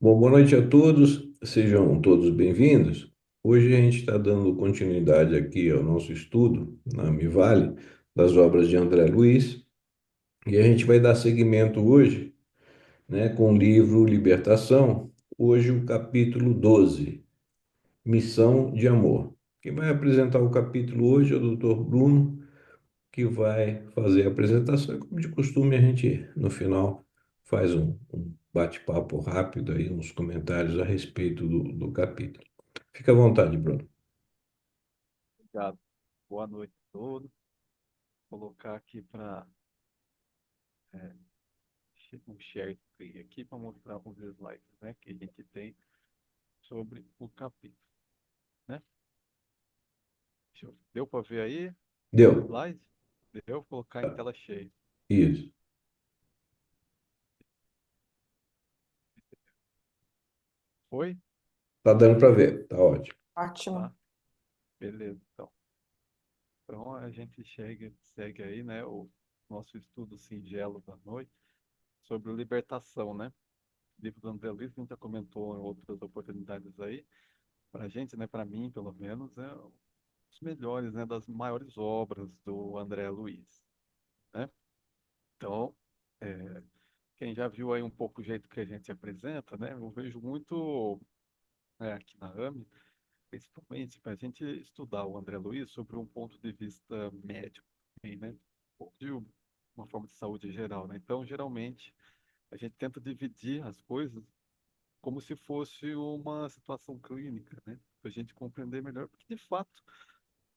Bom, boa noite a todos, sejam todos bem-vindos. Hoje a gente está dando continuidade aqui ao nosso estudo na Amivale das obras de André Luiz e a gente vai dar seguimento hoje, né, com o livro Libertação, hoje o capítulo 12, Missão de Amor. Quem vai apresentar o capítulo hoje é o Dr. Bruno, que vai fazer a apresentação. E como de costume, a gente, no final, faz um bate-papo rápido aí, uns comentários a respeito do capítulo. Fica à vontade, Bruno. Obrigado. Boa noite a todos. Vou colocar aqui para um share screen aqui para mostrar os slides, né, que a gente tem sobre o capítulo, né? Deu para ver aí os Deu? slides? Deu? Vou colocar em tela cheia. Isso. Foi? Tá dando para ver, tá ótimo. Tá? Ótimo. Beleza, então a gente segue aí, né, o nosso estudo singelo da noite sobre libertação, né? O livro do André Luiz, que a gente já comentou em outras oportunidades aí, para a gente, né, para mim, pelo menos, é dos melhores, né, das maiores obras do André Luiz, né? Então, é, quem já viu aí um pouco o jeito que a gente apresenta, né, eu vejo muito aqui na AME, principalmente para a gente estudar o André Luiz sobre um ponto de vista médico, também, né? Ou de uma forma de saúde geral, né? Então, geralmente, a gente tenta dividir as coisas como se fosse uma situação clínica, né? Para a gente compreender melhor, porque de fato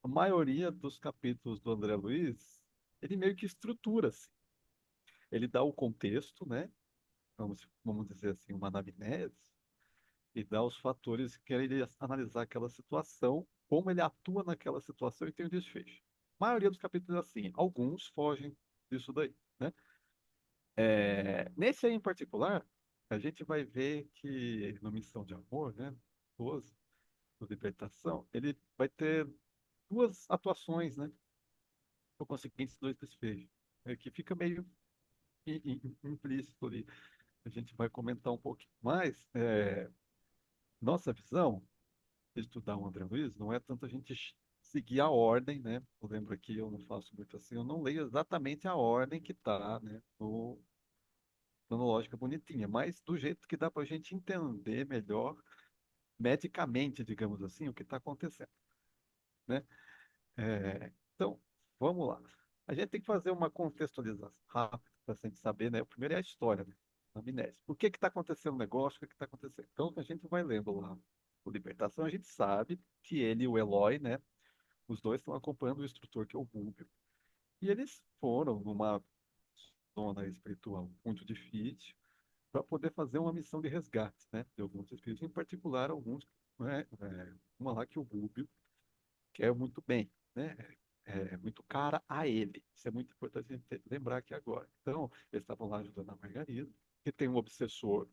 a maioria dos capítulos do André Luiz, ele meio que estrutura, assim. Ele dá o contexto, né? Vamos dizer assim, uma anamnese, e dá os fatores que ele analisar aquela situação, como ele atua naquela situação e tem o desfecho. A maioria dos capítulos é assim, alguns fogem disso daí, né? Nesse aí em particular, a gente vai ver que no Missão de Amor, né? 12, do Libertação, ele vai ter duas atuações, né? Por conseguinte, dois desfechos. Que fica meio implícito ali. A gente vai comentar um pouquinho mais. Nossa visão de estudar o André Luiz não é tanto a gente seguir a ordem, né? Eu lembro aqui, eu não faço muito assim, eu não leio exatamente a ordem que está, né, no cronológica bonitinha, mas do jeito que dá para a gente entender melhor, medicamente, digamos assim, o que está acontecendo, né? Então, vamos lá. A gente tem que fazer uma contextualização rápida para a gente saber, né? O primeiro é a história, né? A amnésia. Por que está acontecendo o negócio? O que está acontecendo? Então, a gente vai lendo lá o Libertação, a gente sabe que ele e o Eloy, né? Os dois estão acompanhando o instrutor, que é o Rubio. E eles foram numa zona espiritual muito difícil para poder fazer uma missão de resgate, né? De alguns espíritos, em particular alguns, né? Uma lá que o Rubio quer muito bem, né? Muito cara a ele. Isso é muito importante a gente lembrar aqui agora. Então, eles estavam lá ajudando a Margarida, que tem um obsessor.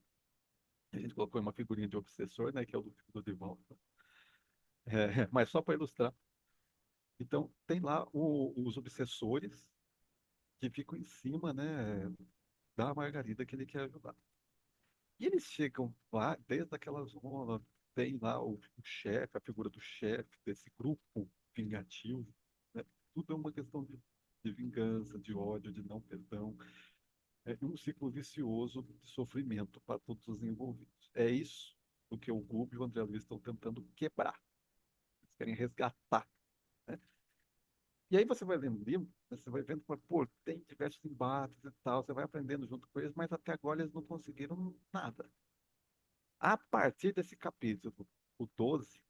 A gente colocou uma figurinha de obsessor, né? Que é o do Divaldo. Mas só para ilustrar. Então, tem lá os obsessores que ficam em cima, né, da Margarida que ele quer ajudar. E eles chegam lá, desde aquela zona, tem lá o chefe, a figura do chefe desse grupo vingativo, né? Tudo é uma questão de vingança, de ódio, de não perdão. É um ciclo vicioso de sofrimento para todos os envolvidos. É isso o que o Gubo e o André Luiz estão tentando quebrar. Eles querem resgatar, né? E aí você vai lendo o livro, você vai vendo, pô, tem diversos embates e tal, você vai aprendendo junto com eles, mas até agora eles não conseguiram nada. A partir desse capítulo, o 12,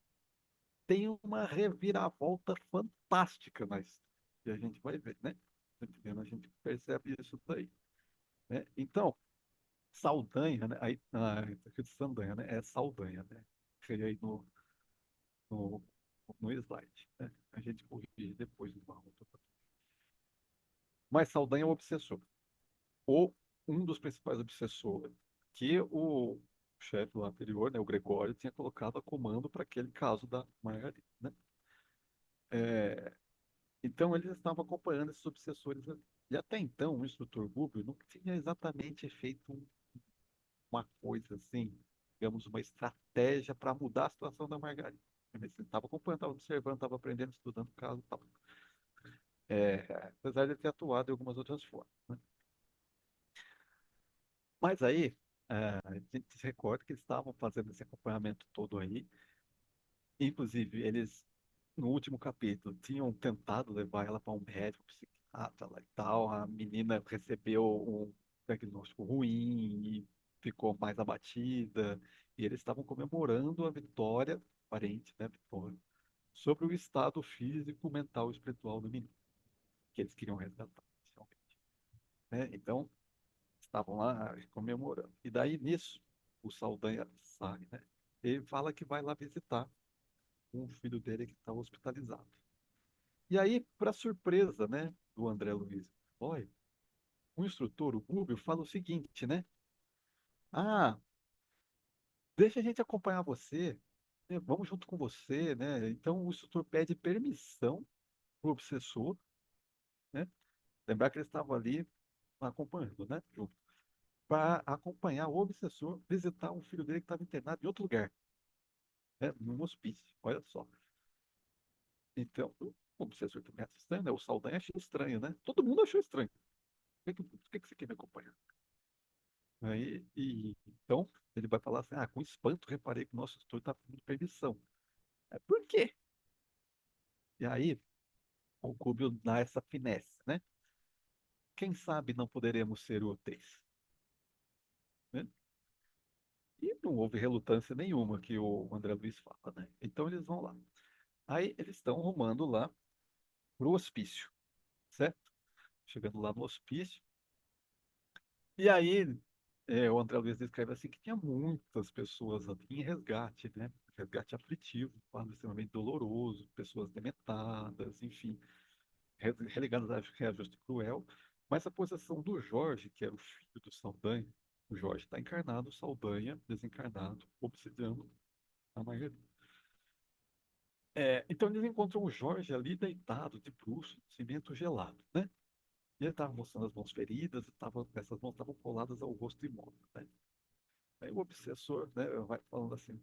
tem uma reviravolta fantástica na história. E a gente vai ver, né? A gente percebe isso daí, né? Então, Saldanha, né? Aí, tá escrito Sandanha, né? É Saldanha, né? Seria aí no, no slide, né? A gente corrige depois no barro. Mas Saldanha é o obsessor. Ou um dos principais obsessores, que o chefe lá anterior, né, o Gregório, tinha colocado a comando para aquele caso da Margarida, né? É, então eles estavam acompanhando esses obsessores ali. E até então o instrutor Rubio não tinha exatamente feito uma coisa assim. digamos, uma estratégia para mudar a situação da Margarida. Ele estava acompanhando, estava observando, estava aprendendo, estudando o caso e tal. Apesar de ele ter atuado de algumas outras formas, né? Mas aí, a gente se recorda que eles estavam fazendo esse acompanhamento todo aí. Inclusive, eles, no último capítulo, tinham tentado levar ela para um médico, psiquiatra lá e tal. A menina recebeu um diagnóstico ruim e ficou mais abatida. E eles estavam comemorando a vitória, aparente, né, vitória, sobre o estado físico, mental e espiritual do menino, que eles queriam resgatar, inicialmente, né? Então, estavam lá comemorando. E daí, nisso, o Saldanha sai, né? Ele fala que vai lá visitar um filho dele que está hospitalizado. E aí, para surpresa, né, do André Luiz, olha, o instrutor, o Rubio, fala o seguinte, né? Ah, deixa a gente acompanhar você, né? Vamos junto com você, né? Então, o instrutor pede permissão para o obsessor, né? Lembrar que ele estava ali acompanhando, né? Junto. Para acompanhar o obsessor visitar um filho dele que estava internado em outro lugar, né? Num hospício. Olha só. Então, o obsessor também acha estranho, né? O Saldanha achou estranho, né? Todo mundo achou estranho. Por que você quer me acompanhar? Então, ele vai falar assim: com espanto, reparei que o nosso instrutor está pedindo permissão. Por quê? E aí, o Rubio dá essa finesse, né? Quem sabe não poderemos ser úteis, né? E não houve relutância nenhuma que o André Luiz fala, né? Então, eles vão lá. Aí, eles estão rumando lá pro hospício, certo? Chegando lá no hospício. E aí, o André Luiz descreve assim que tinha muitas pessoas ali em resgate, né? Resgate aflitivo, quadro extremamente doloroso, pessoas dementadas, enfim, relegadas a reajuste cruel. Mas a posição do Jorge, que era o filho do Saldanha, o Jorge está encarnado, o Saldanha desencarnado, obsidiando a Margarida. Então eles encontram o Jorge ali deitado, de bruços, cimento gelado, né? E ele estava mostrando as mãos feridas, essas mãos estavam coladas ao rosto imóvel, né? Aí o obsessor, né, vai falando assim,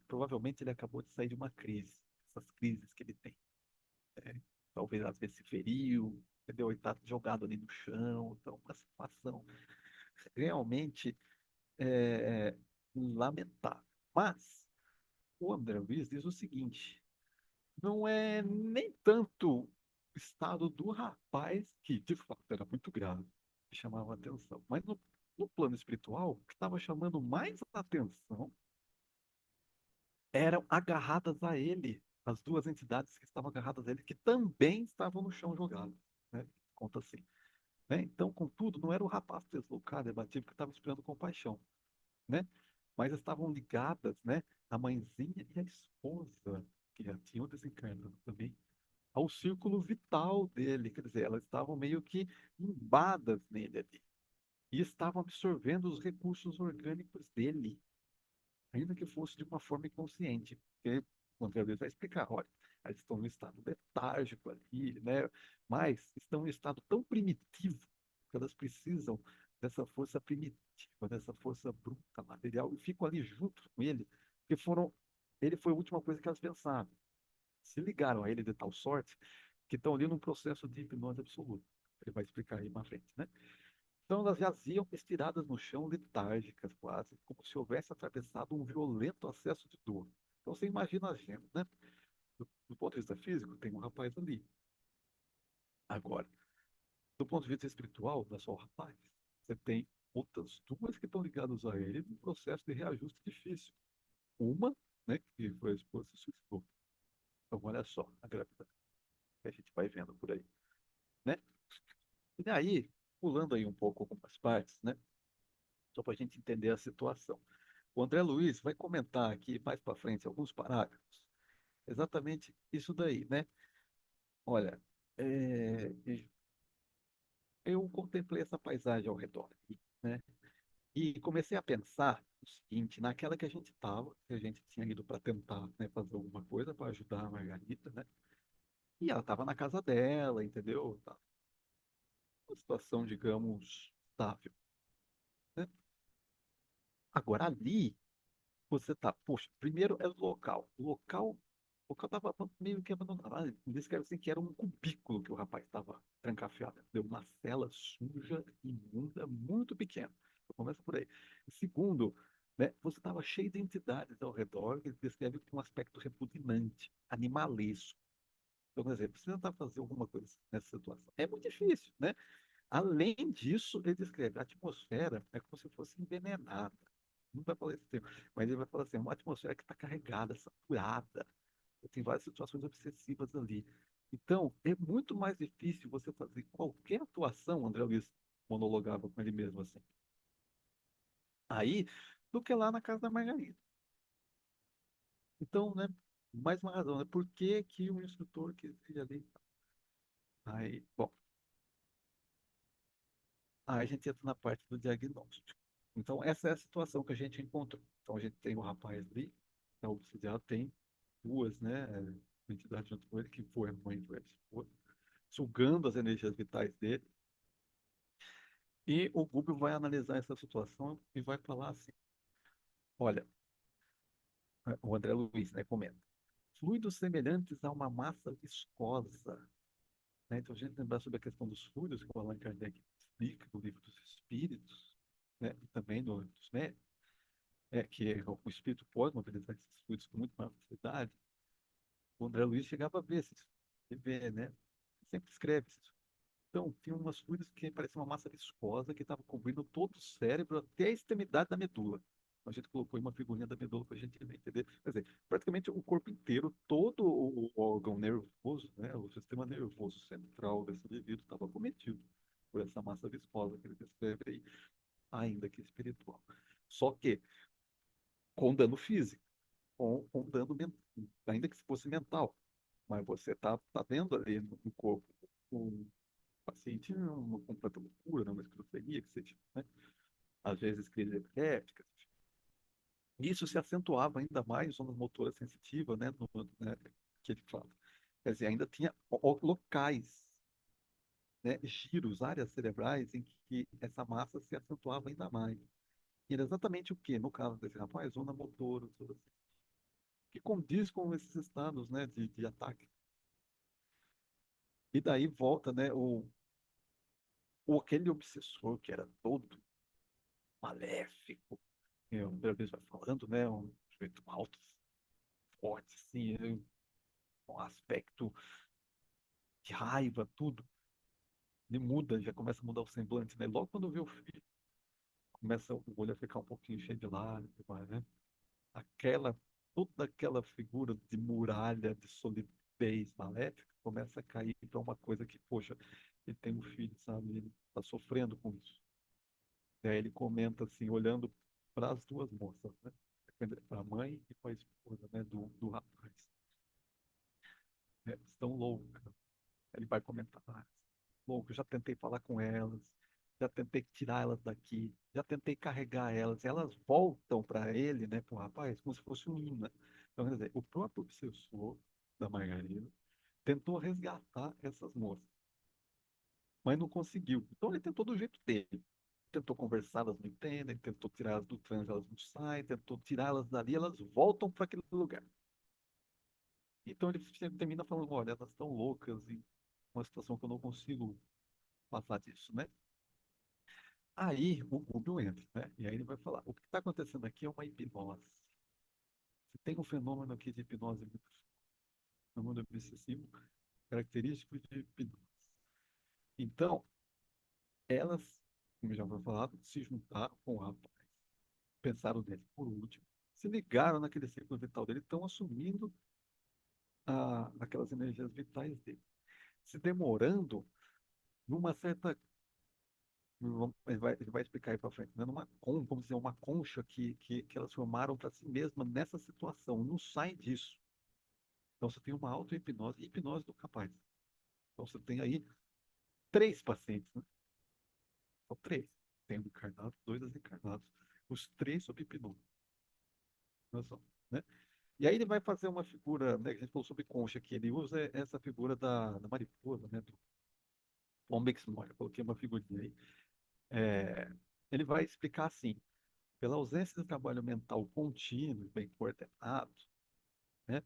provavelmente ele acabou de sair de uma crise, essas crises que ele tem. Né? Talvez às vezes se feriu, entendeu? Ele está jogado ali no chão, então uma situação realmente é, lamentável. Mas o André Luiz diz o seguinte, não é nem tanto o estado do rapaz, que de fato era muito grave, que chamava a atenção, mas no plano espiritual, o que estava chamando mais atenção eram agarradas a ele, as duas entidades que estavam agarradas a ele, que também estavam no chão jogados, né? Conta assim, né? Então, contudo, não era o rapaz deslocado, abatido, que estava esperando compaixão, né? Mas estavam ligadas, né? A mãezinha e a esposa, que já tinham desencarnado também, ao círculo vital dele, quer dizer, elas estavam meio que imbadas nele ali, e estavam absorvendo os recursos orgânicos dele, ainda que fosse de uma forma inconsciente, porque o André Luiz vai explicar, olha, elas estão no estado letárgico ali, né? Mas estão em um estado tão primitivo que elas precisam dessa força primitiva, dessa força bruta, material, e ficam ali junto com ele, porque ele foi a última coisa que elas pensaram. Se ligaram a ele de tal sorte que estão ali num processo de hipnose absoluta. Ele vai explicar aí mais frente, né? Então elas jaziam estiradas no chão, letárgicas quase, como se houvesse atravessado um violento acesso de dor. Então você imagina a gente, né? Do ponto de vista físico, tem um rapaz ali. Agora, do ponto de vista espiritual, não é só o rapaz. Você tem outras duas que estão ligadas a ele num processo de reajuste difícil. Uma, né, que foi a esposa se suicidou. Então olha só a gravidade que a gente vai vendo por aí, né? E daí, pulando aí um pouco algumas partes, né? Só para a gente entender a situação. O André Luiz vai comentar aqui mais para frente alguns parágrafos. Exatamente isso daí, né? Olha, é, eu contemplei essa paisagem ao redor, né? E comecei a pensar o seguinte, naquela que a gente estava, que a gente tinha ido para tentar, né, fazer alguma coisa para ajudar a Margarita, né? E ela estava na casa dela, entendeu? Tá uma situação, digamos, estável, né? Agora ali você tá, poxa, primeiro é o local. O local estava meio que abandonado. Ah, eles querem assim que era um cubículo que o rapaz estava trancafiado. Deu uma cela suja, imunda, muito pequena. Então, começa por aí. Segundo, né, você estava cheio de entidades ao redor que descreve com um aspecto repugnante, animalesco. Então, quer dizer, precisa tentar fazer alguma coisa nessa situação. É muito difícil, né? Além disso, ele descreve a atmosfera é como se fosse envenenada. Não vai falar esse termo, mas ele vai falar assim, é uma atmosfera que está carregada, saturada. Tem várias situações obsessivas ali. Então, é muito mais difícil você fazer qualquer atuação, André Luiz monologava com ele mesmo assim, aí, do que lá na casa da Margarida. Então, né, mais uma razão, né? Por que que o instrutor quis ir ali? Aí, bom, aí a gente entra na parte do diagnóstico. Então, essa é a situação que a gente encontrou. Então, a gente tem o rapaz ali, é obsidiado, tem duas, né, entidades junto com ele, que foi a mãe e foi a esposa, sugando as energias vitais dele. E o Google vai analisar essa situação e vai falar assim: olha, o André Luiz, né, comenta, fluidos semelhantes a uma massa viscosa. Né? Então, a gente lembrar sobre a questão dos fluidos, que o Allan Kardec explica no livro dos Espíritos, né, e também dos médicos, que o espírito pode mobilizar esses fluidos com muito maior facilidade. O André Luiz chegava a ver esses, e ver, né? Sempre escreve esses. Então, tinha umas fluidos que pareciam uma massa viscosa que estava cobrindo todo o cérebro até a extremidade da medula. A gente colocou aí uma figurinha da medula para a gente entender. Quer dizer, praticamente o corpo inteiro, todo o órgão nervoso, né, o sistema nervoso central desse indivíduo estava cometido por essa massa viscosa que ele descreve aí, ainda que espiritual. Só que com dano físico, com dano mental, ainda que fosse mental. Mas você tá vendo ali no corpo o paciente uma completa loucura, né, uma esquizofrenia, que seja, né? Às vezes crises epilépticas. Isso se acentuava ainda mais zonas motoras sensitivas, né, né, que ele fala. Quer dizer, ainda tinha locais, né, giros, áreas cerebrais em que essa massa se acentuava ainda mais. E era exatamente o que, no caso desse rapaz, zona motora, tudo assim, que condiz com esses estados, né, de ataque. E daí volta, né, aquele obsessor que era todo maléfico, o André Luiz vai falando, né, um sujeito alto, forte, assim, um aspecto de raiva, tudo. Ele muda, já começa a mudar o semblante, né? Logo quando vê o filho, começa o olho a ficar um pouquinho cheio de lágrimas, né? Aquela, toda aquela figura de muralha, de solidez maléfica, começa a cair para uma coisa que, poxa, ele tem um filho, sabe? Ele está sofrendo com isso. E aí ele comenta assim, olhando para as duas moças, né? Para a mãe e para a esposa, né? Do rapaz. Estão loucas. Ele vai comentar, louco, eu já tentei falar com elas, já tentei tirar elas daqui, já tentei carregar elas, elas voltam para ele, né, para o rapaz, como se fosse um imã. Então, quer dizer, o próprio obsessor da Margarida tentou resgatar essas moças, mas não conseguiu. Então ele tentou do jeito dele. Tentou conversar, elas não entendem, tentou tirá-las do trânsito, elas não saem, tentou tirá-las dali, elas voltam para aquele lugar. Então ele termina falando, olha, elas estão loucas em uma situação que eu não consigo passar disso, né? Aí o Google entra, né? E aí ele vai falar, o que está acontecendo aqui é uma hipnose. Você tem um fenômeno aqui de hipnose muito fenômeno obsessivo, característico de hipnose. Então, elas, como já foi falado, se juntaram com o rapaz, pensaram nele por último, se ligaram naquele ciclo vital dele, estão assumindo aquelas energias vitais dele, se demorando numa certa. Ele vai explicar aí para frente, né? Vamos dizer, uma concha que elas formaram para si mesmas nessa situação, não sai disso. Então você tem uma auto-hipnose e hipnose do capaz. Então você tem aí três pacientes, né? São três. Tem um encarnado, dois desencarnados. Os três sob hipnose. Olha só, né? E aí ele vai fazer uma figura, né? Que a gente falou sobre concha aqui. Ele usa essa figura da mariposa, né? Do Bombex Moya. Coloquei uma figurinha aí. É, ele vai explicar assim. pela ausência de trabalho mental contínuo, bem coordenado, né,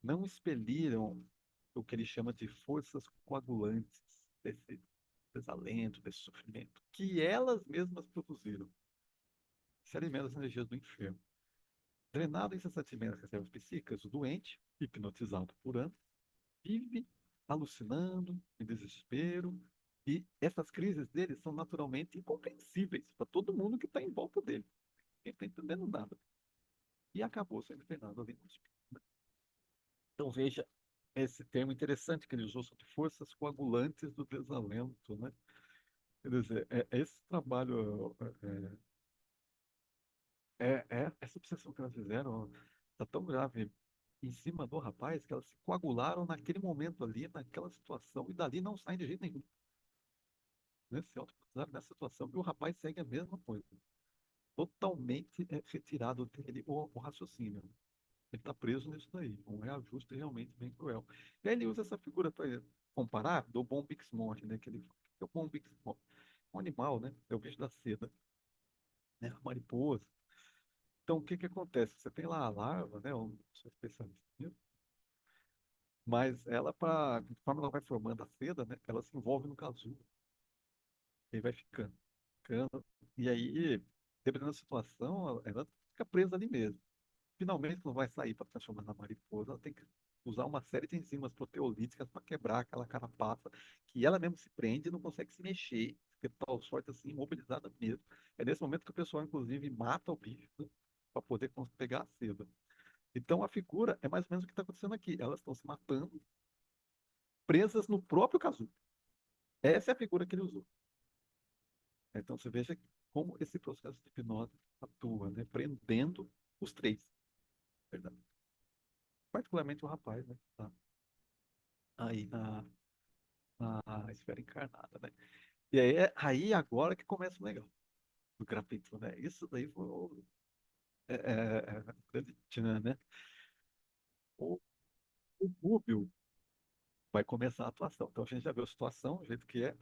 não expeliram o que ele chama de forças coagulantes desse desalento, desse sofrimento, que elas mesmas produziram, se alimentam das energias do inferno. Drenado incessantemente das reservas psíquicas, o doente, hipnotizado por anos, vive alucinando, em desespero, e essas crises dele são naturalmente incompreensíveis para todo mundo que está em volta dele. Ninguém está entendendo nada. E acabou sendo internado ali no hospital. Então veja esse termo interessante que ele usou sobre forças coagulantes do desalento, né? Quer dizer, esse trabalho, essa obsessão que elas fizeram está tão grave em cima do rapaz que elas se coagularam naquele momento ali, naquela situação, e dali não saem de jeito nenhum. Né? Se autocoagularam nessa situação. E o rapaz segue a mesma coisa. Totalmente retirado dele o raciocínio. Ele está preso nisso daí. Um reajuste realmente bem cruel. E aí ele usa essa figura para comparar do bom Bixmont, né? Que ele fala, que é o bom Bixmont? Um animal, né? É o bicho da seda, né? A mariposa. Então, o que que acontece? Você tem lá a larva, né? Eu não sou especialista nisso, mas ela, conforme ela vai formando a seda, né? Ela se envolve no casulo. E aí vai ficando. E aí, dependendo da situação, ela fica presa ali mesmo. Finalmente, não vai sair para transformar na mariposa, ela tem que usar uma série de enzimas proteolíticas para quebrar aquela carapaça, que ela mesmo se prende e não consegue se mexer, fica de tal sorte assim, imobilizada mesmo. É nesse momento que o pessoal, inclusive, mata o bicho, né, para poder pegar a seda. Então, a figura é mais ou menos o que está acontecendo aqui. Elas estão se matando, presas no próprio casulo. Essa é a figura que ele usou. Então, você veja como esse processo de hipnose atua, né, prendendo os três, verdade? Particularmente o rapaz, né, que tá aí na esfera encarnada, né? E aí, aí agora que começa o legal do capítulo, né? Isso daí foi grande tchan, né? O, o Rubio vai começar a atuação. Então a gente já viu a situação, o jeito que é.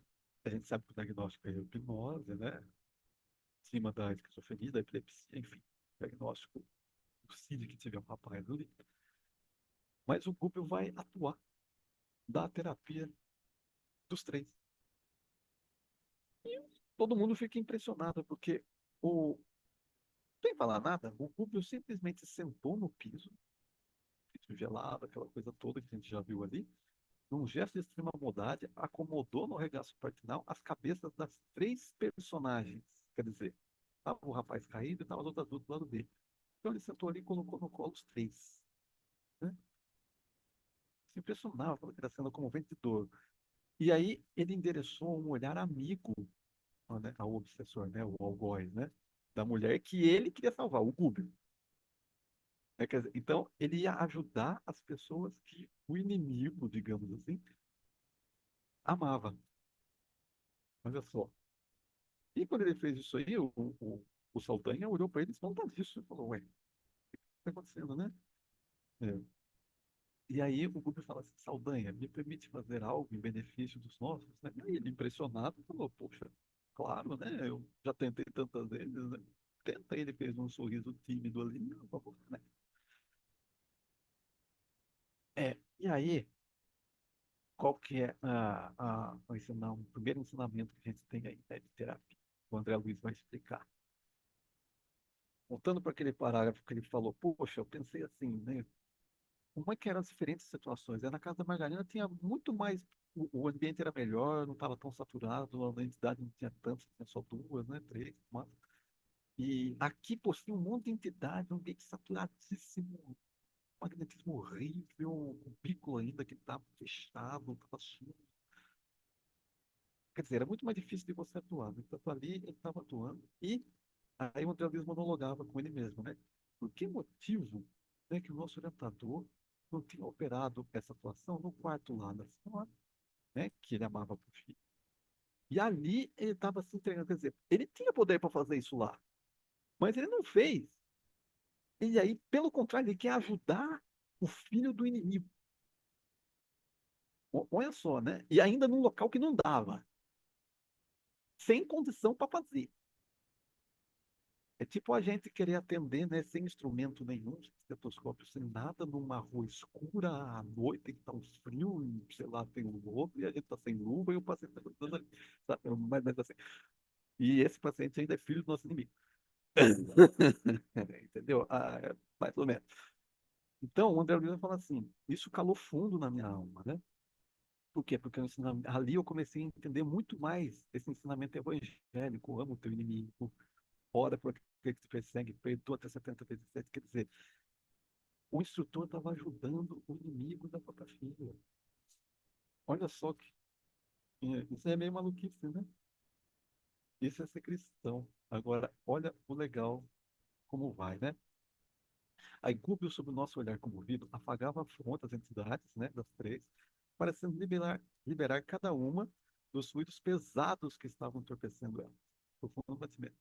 A gente sabe que o diagnóstico é hipnose, né? Em cima da esquizofrenia, da epilepsia, enfim. Diagnóstico possível que tiver um rapaz ali. Mas o Rubio vai atuar, dar a terapia dos três. E todo mundo fica impressionado, porque o, sem falar nada, o Rubio simplesmente sentou no piso, piso gelado, aquela coisa toda que a gente já viu ali, num gesto de extrema bondade, acomodou no regaço partinal as cabeças das três personagens. Quer dizer, estava o rapaz caído e estavam as outras duas do lado dele. Então ele sentou ali e colocou no colo os três. Né? Se impressionava com aquela cena comovente de dor. E aí ele endereçou um olhar amigo, né, ao obsessor, né, o algoz, né, da mulher que ele queria salvar, o Gúbio. Né? Quer dizer, então, ele ia ajudar as pessoas que o inimigo, digamos assim, amava. Olha só. E quando ele fez isso aí, o Saldanha olhou para ele espantadíssimo e falou: Ué, o que está acontecendo, né? É. E aí o Gubi fala assim: Saldanha, me permite fazer algo em benefício dos nossos? Né? E aí ele, impressionado, falou: Poxa, claro, né? Eu já tentei tantas vezes, né? Tenta, ele fez um sorriso tímido ali, não, por favor, né? E aí, qual que é o primeiro ensinamento que a gente tem aí, né, de terapia? O André Luiz vai explicar. Voltando para aquele parágrafo que ele falou, poxa, eu pensei assim, né? Como é que eram as diferentes situações? Na casa da Margarina tinha muito mais, o ambiente era melhor, não estava tão saturado, a identidade não tinha tantas, tinha só duas, né? Três, quatro. E aqui, pô, tinha um monte de entidade, um ambiente saturadíssimo, um magnetismo horrível, um bico ainda que estava fechado, estava sujo. Quer dizer, era muito mais difícil de você atuar. Né? Então, ali ele estava atuando e aí o André Luiz monologava com ele mesmo, né? Por que motivo, né, que o nosso orientador não tinha operado essa atuação no quarto lá da senhora, né? Que ele amava pro filho. E ali ele estava se entregando, quer dizer, ele tinha poder para fazer isso lá, mas ele não fez. E aí, pelo contrário, ele quer ajudar o filho do inimigo. Olha só, né? E ainda num local que não dava, sem condição para fazer. É tipo a gente querer atender, né, sem instrumento nenhum, sem estetoscópio, sem nada, numa rua escura, à noite, que tá um frio, e, sei lá, tem um lobo, e a gente tá sem luva, e o paciente tá gritando ali, sabe? Mas assim, e esse paciente ainda é filho do nosso inimigo. Entendeu? Mais ou menos. Então, o André Luiz fala assim, isso calou fundo na minha alma, né? Por quê? Porque ali eu comecei a entender muito mais esse ensinamento evangélico, amo o teu inimigo, ora por aquele que te persegue, perdoa até 70 vezes 7. Quer dizer, o instrutor estava ajudando o inimigo da própria filha. Olha só que isso é meio maluquice, né? Isso é ser cristão. Agora, olha o legal como vai, né? A incúbio sob o nosso olhar comovido, afagava a fronte das entidades, né, das três, parecendo liberar cada uma dos fluidos pesados que estavam entorpecendo ela. Profundo batimento.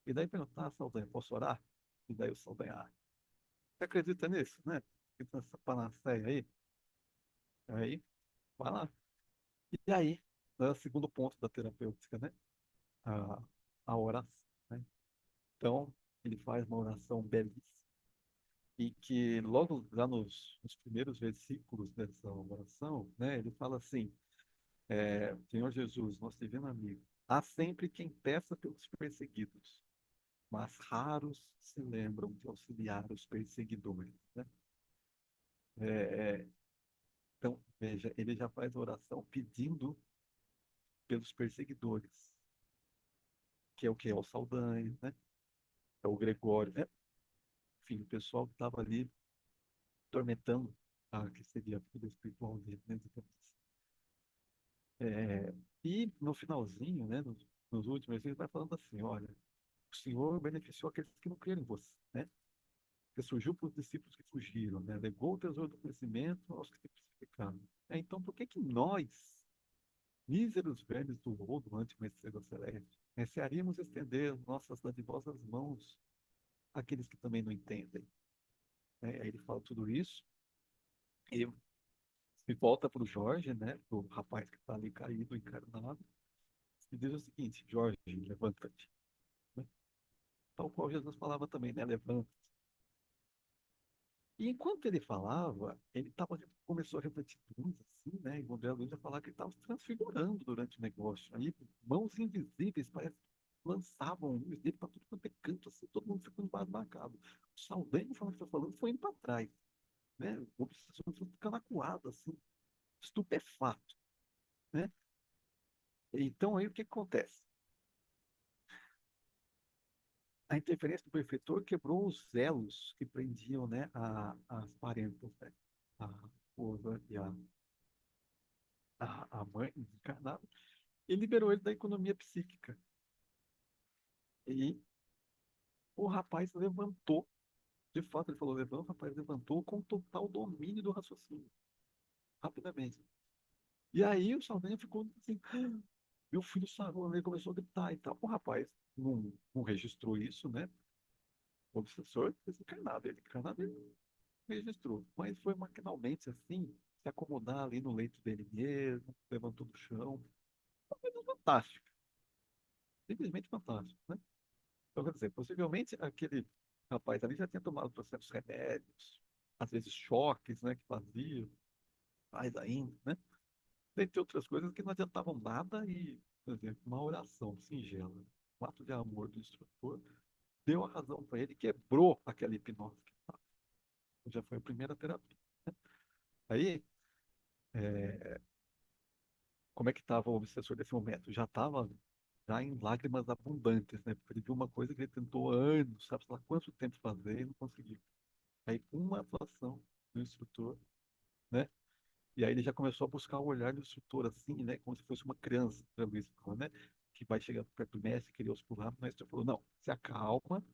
E daí perguntar a Saldanha, posso orar? E daí o Saldanha, você acredita nisso, né? Essa panaceia aí? Aí, vai lá. E aí, é o segundo ponto da terapêutica, né? A, a oração, né? Então, ele faz uma oração belíssima e que logo lá nos primeiros versículos dessa oração, né? Ele fala assim, Senhor Jesus, nós te vemos amigo. Há sempre quem peça pelos perseguidos, mas raros se lembram de auxiliar os perseguidores, né? É, é, então, veja, ele já faz a oração pedindo pelos perseguidores, que é o que? É o Saldanha, né? É o Gregório, né? Enfim, o pessoal que estava ali tormentando a que seria a vida espiritual dele, né? Digamos assim. E no finalzinho, né? Nos últimos, ele vai falando assim: olha, o Senhor beneficiou aqueles que não creram em você, né? Porque surgiu para os discípulos que fugiram, né? Legou o tesouro do conhecimento aos que se crucificaram. Então, por que que nós, míseros velhos do lodo ante uma estrela celeste, recearíamos estender nossas dadivosas mãos àqueles que também não entendem? Aí ele fala tudo isso e volta para o Jorge, né? Para o rapaz que está ali caído, encarnado, e diz o seguinte: Jorge, levanta-te. Né? Tal qual Jesus falava também, né? Levanta. E enquanto ele falava, começou a refletir tudo, assim, né? E o André Luiz ia falar que ele estava se transfigurando durante o negócio. Aí, mãos invisíveis, parece que lançavam luz dele para tudo quanto é canto, assim, todo mundo ficou embasbacado. O Saldanha, falando que está falando, foi indo para trás, né? O obsessor foi ficando acuado, assim, estupefato, né? Então, aí o que acontece? A interferência do benfeitor quebrou os elos que prendiam, né, as parentas, né? A esposa e a mãe encarnada, e liberou ele da economia psíquica. E o rapaz levantou, de fato, ele falou: levanta, o rapaz levantou com total domínio do raciocínio, rapidamente. E aí o Saldanha ficou assim: "Ah, meu filho sarou, ele começou a gritar e tal. O rapaz não registrou isso, né? O obsessor desencarnado, ele encarnado, ele registrou, mas foi maquinalmente assim, se acomodar ali no leito dele mesmo, levantou do chão. Uma coisa fantástica, simplesmente fantástica, né? Então, quer dizer, possivelmente aquele rapaz ali já tinha tomado processos remédios, às vezes choques, né, que faziam, mais ainda, né? Dentre outras coisas que não adiantavam nada e, por exemplo, uma oração singela, um ato de amor do instrutor, deu a razão para ele, quebrou aquela hipnose que estava. Já foi a primeira terapia. Aí, como é que estava o obsessor nesse momento? Já estava já em lágrimas abundantes, né? Porque ele viu uma coisa que ele tentou há anos, sabe lá quanto tempo fazer e não conseguiu. Aí, uma atuação do instrutor, né? E aí ele já começou a buscar o olhar do instrutor, assim, né? Como se fosse uma criança, para Luiz falou, né? Que vai chegar perto do mestre, querer os pular, mas o mestre falou: não, se acalma,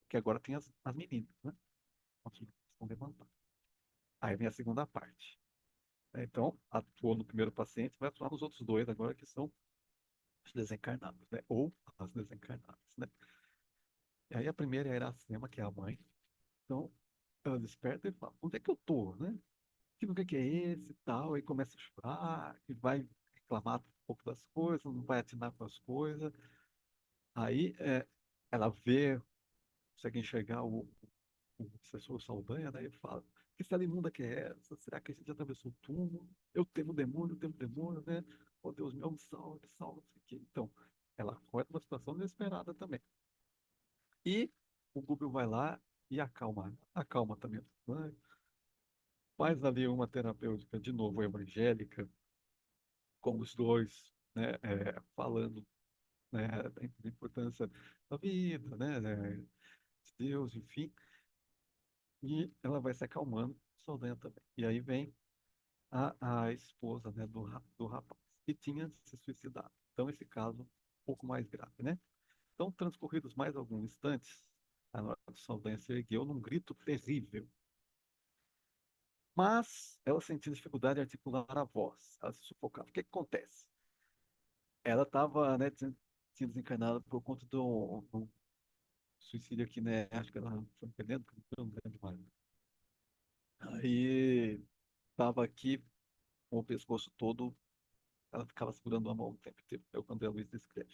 que agora tem as meninas, né? Aqui, estão levantando. Aí vem a segunda parte. Então, atuou no primeiro paciente, vai atuar nos outros dois agora, que são os desencarnados, né? Ou as desencarnadas, né? E aí a primeira é a Iracema, que é a mãe. Então, ela desperta e fala: onde é que eu tô, né? Que lugar que é esse e tal? Aí começa a chorar, e vai reclamar um pouco das coisas, não vai atinar com as coisas. Aí, ela vê, consegue enxergar o obsessor Saldanha, daí fala: que cela imunda que é essa? Será que a gente já atravessou o túmulo? Eu temo demônio, né? Oh, Deus meu, me salva, não sei o quê. Então, ela acorda uma situação desesperada também. E o Gubbio vai lá e acalma também a Saldanha, faz ali uma terapêutica, de novo, evangélica, como os dois, né, falando, né, da importância da vida, né, de Deus, enfim, e ela vai se acalmando, Saldanha também. E aí vem a esposa, né, do rapaz, que tinha se suicidado. Então, esse caso, um pouco mais grave, né? Então, transcorridos mais alguns instantes, a Nora Saldanha se ergueu num grito terrível, mas ela sentia dificuldade em articular a voz, ela se sufocava. O que que acontece? Ela estava, né, tinha desencarnado por conta do suicídio aqui, né? Acho que ela foi perdendo, não lembro mais. Aí estava aqui com o pescoço todo, ela ficava segurando a mão o tempo inteiro. É o que o André Luiz descreve.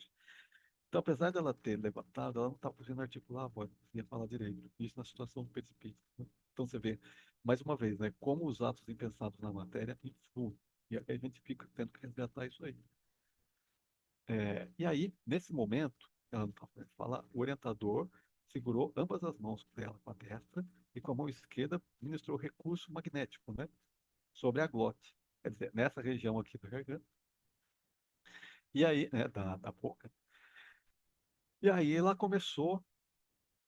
Então, apesar dela ter levantado, ela não estava conseguindo articular a voz, não conseguia falar direito. Isso na situação do precipício, né? Então você vê, mais uma vez, né, como os atos impensados na matéria influem. E aí a gente fica tendo que resgatar isso aí. E aí, nesse momento, ela não estava podendo falar, o orientador segurou ambas as mãos dela com a destra e com a mão esquerda ministrou recurso magnético, né, sobre a glote. Quer dizer, nessa região aqui da garganta. E aí, né, da boca. E aí ela começou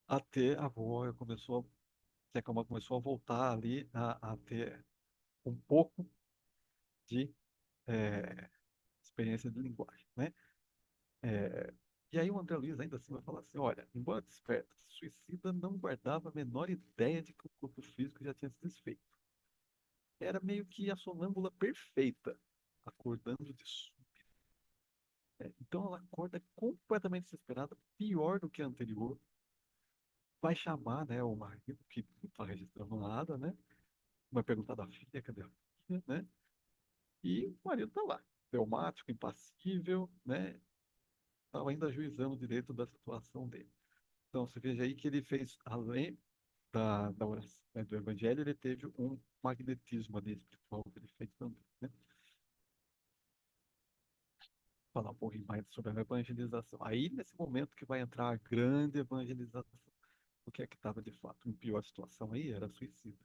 a ter a voz, se acalmar, começou a voltar ali a ter um pouco de é, experiência de linguagem, né? É, e aí o André Luiz ainda assim vai falar assim, olha, embora desperta, suicida não guardava a menor ideia de que o corpo físico já tinha se desfeito. Era meio que a sonâmbula perfeita, acordando de súbito. Então ela acorda completamente desesperada, pior do que a anterior, vai chamar, né, o marido, que não está registrando nada, né? Vai perguntar da filha, cadê a filha, né? E o marido tá lá, fleumático, impassível, né? Estava ainda ajuizando o direito da situação dele. Então, você veja aí que ele fez, além da oração, né, do evangelho, ele teve um magnetismo ali espiritual que ele fez também, né? Falar um pouquinho mais sobre a evangelização. Aí, nesse momento que vai entrar a grande evangelização. O que é que estava, de fato, em pior situação aí era suicídio.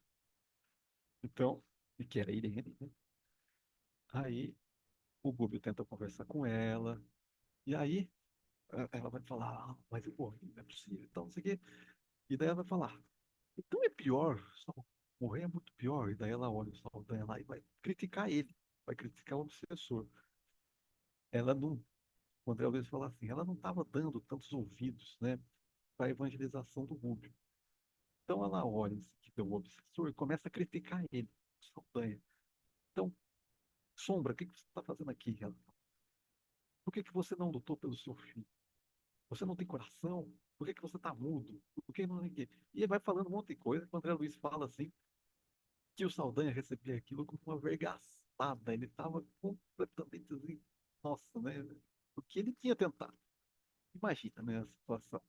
Então, e que era Irene, né? Aí, o Gúbio tenta conversar com ela, e aí ela vai falar, ah, mas pô, não é possível, então, não sei o quê. E daí ela vai falar, então é pior, morrer é muito pior. E daí ela olha o Saldanha lá e vai criticar ele, vai criticar o obsessor. Ela não, o André Luiz fala assim, ela não estava dando tantos ouvidos, né, para a evangelização do Rubio. Então ela olha esse que deu o obsessor e começa a criticar ele, o Saldanha. Então, Sombra, o que que você está fazendo aqui? Ela, por que que você não lutou pelo seu filho? Você não tem coração? Por que que você está mudo? Por que não... E ele vai falando um monte de coisa que o André Luiz fala assim, que o Saldanha recebia aquilo como uma vergaçada. Ele estava completamente assim, nossa, né? Porque ele tinha tentado. Imagina, né, a situação.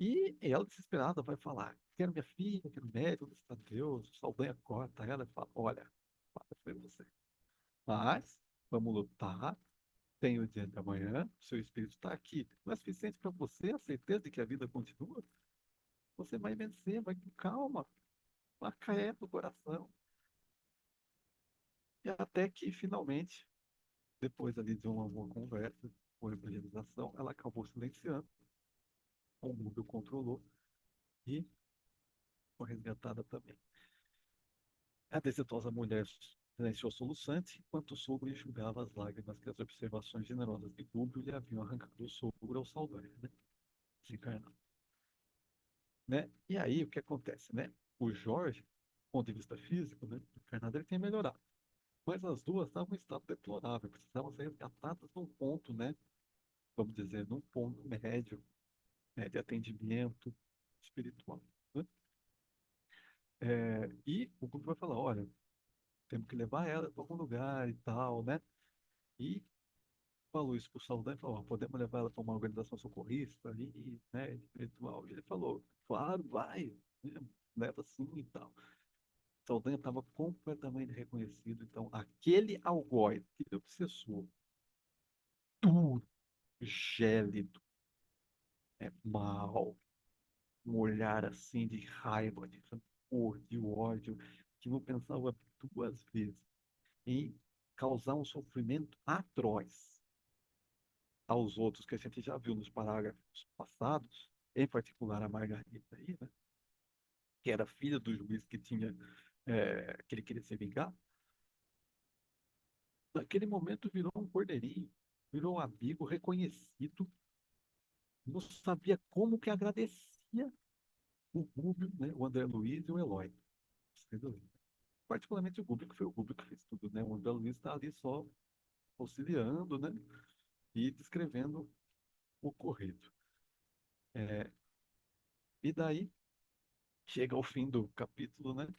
E ela, desesperada, vai falar: quero minha filha, quero médico, onde está Deus? O Saldanha corta ela e fala: olha, foi você. Mas vamos lutar. Tem o dia de amanhã, seu espírito está aqui. Não é suficiente para você a certeza de que a vida continua? Você vai vencer, vai com calma, aquieta o coração. E até que, finalmente, depois ali de uma boa conversa, com evangelização, ela acabou silenciando, o mundo controlou e foi resgatada também. A desditosa mulher silenciou soluçante, enquanto o sogro enxugava as lágrimas que as observações generosas de Rubio lhe haviam arrancado o sogro ao Saldanha, né? Desencarnado, né? E aí, o que acontece, né? O Jorge, do ponto de vista físico, né? O encarnado, ele tem melhorado. Mas as duas estavam em estado deplorável, precisavam ser resgatadas num ponto, né? Vamos dizer, num ponto médio, né, de atendimento espiritual, né? E o grupo vai falar, olha, temos que levar ela para algum lugar e tal, né? E falou isso para o Saldanha, falou, "Ó, podemos levar ela para uma organização socorrista ali, né, espiritual." E ele falou, claro, vai, né, leva sim e tal. Saldanha estava completamente reconhecido, então aquele algoz, aquele obsessor, duro, gélido, mal, um olhar assim de raiva, de rancor, de ódio, que não pensava duas vezes em causar um sofrimento atroz aos outros, que a gente já viu nos parágrafos passados, em particular a Margarida aí, né, que era filha do juiz que tinha, que ele queria se vingar. Naquele momento virou um cordeirinho, virou um amigo reconhecido, não sabia como que agradecia o Rubio, né, o André Luiz e o Eloy. Particularmente o Rubio, que foi o Rubio que fez tudo, né? O André Luiz está ali só auxiliando, né? E descrevendo o ocorrido. É, e daí, chega ao fim do capítulo, né?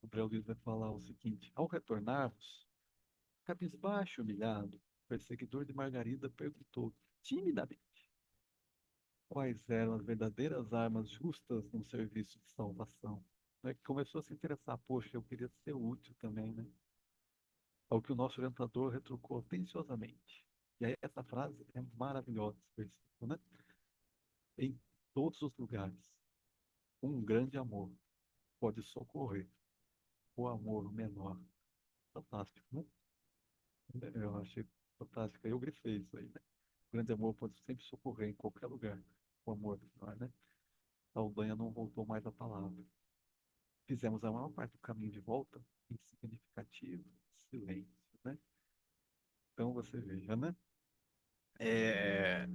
O André Luiz vai falar o seguinte: ao retornarmos, cabisbaixo, humilhado, o perseguidor de Margarida perguntou timidamente quais eram as verdadeiras armas justas num serviço de salvação. Né? Que começou a se interessar, poxa, eu queria ser útil também, né? Ao que o nosso orientador retrucou atenciosamente. E aí essa frase é maravilhosa, esse versículo, né? Em todos os lugares, um grande amor pode socorrer o amor menor. Fantástico, né? Eu achei fantástico. Eu grifei isso aí, né? O grande amor pode sempre socorrer em qualquer lugar. O amor menor, né? Saldanha não voltou mais a palavra. Fizemos a maior parte do caminho de volta em significativo silêncio, né? Então você veja, né? É...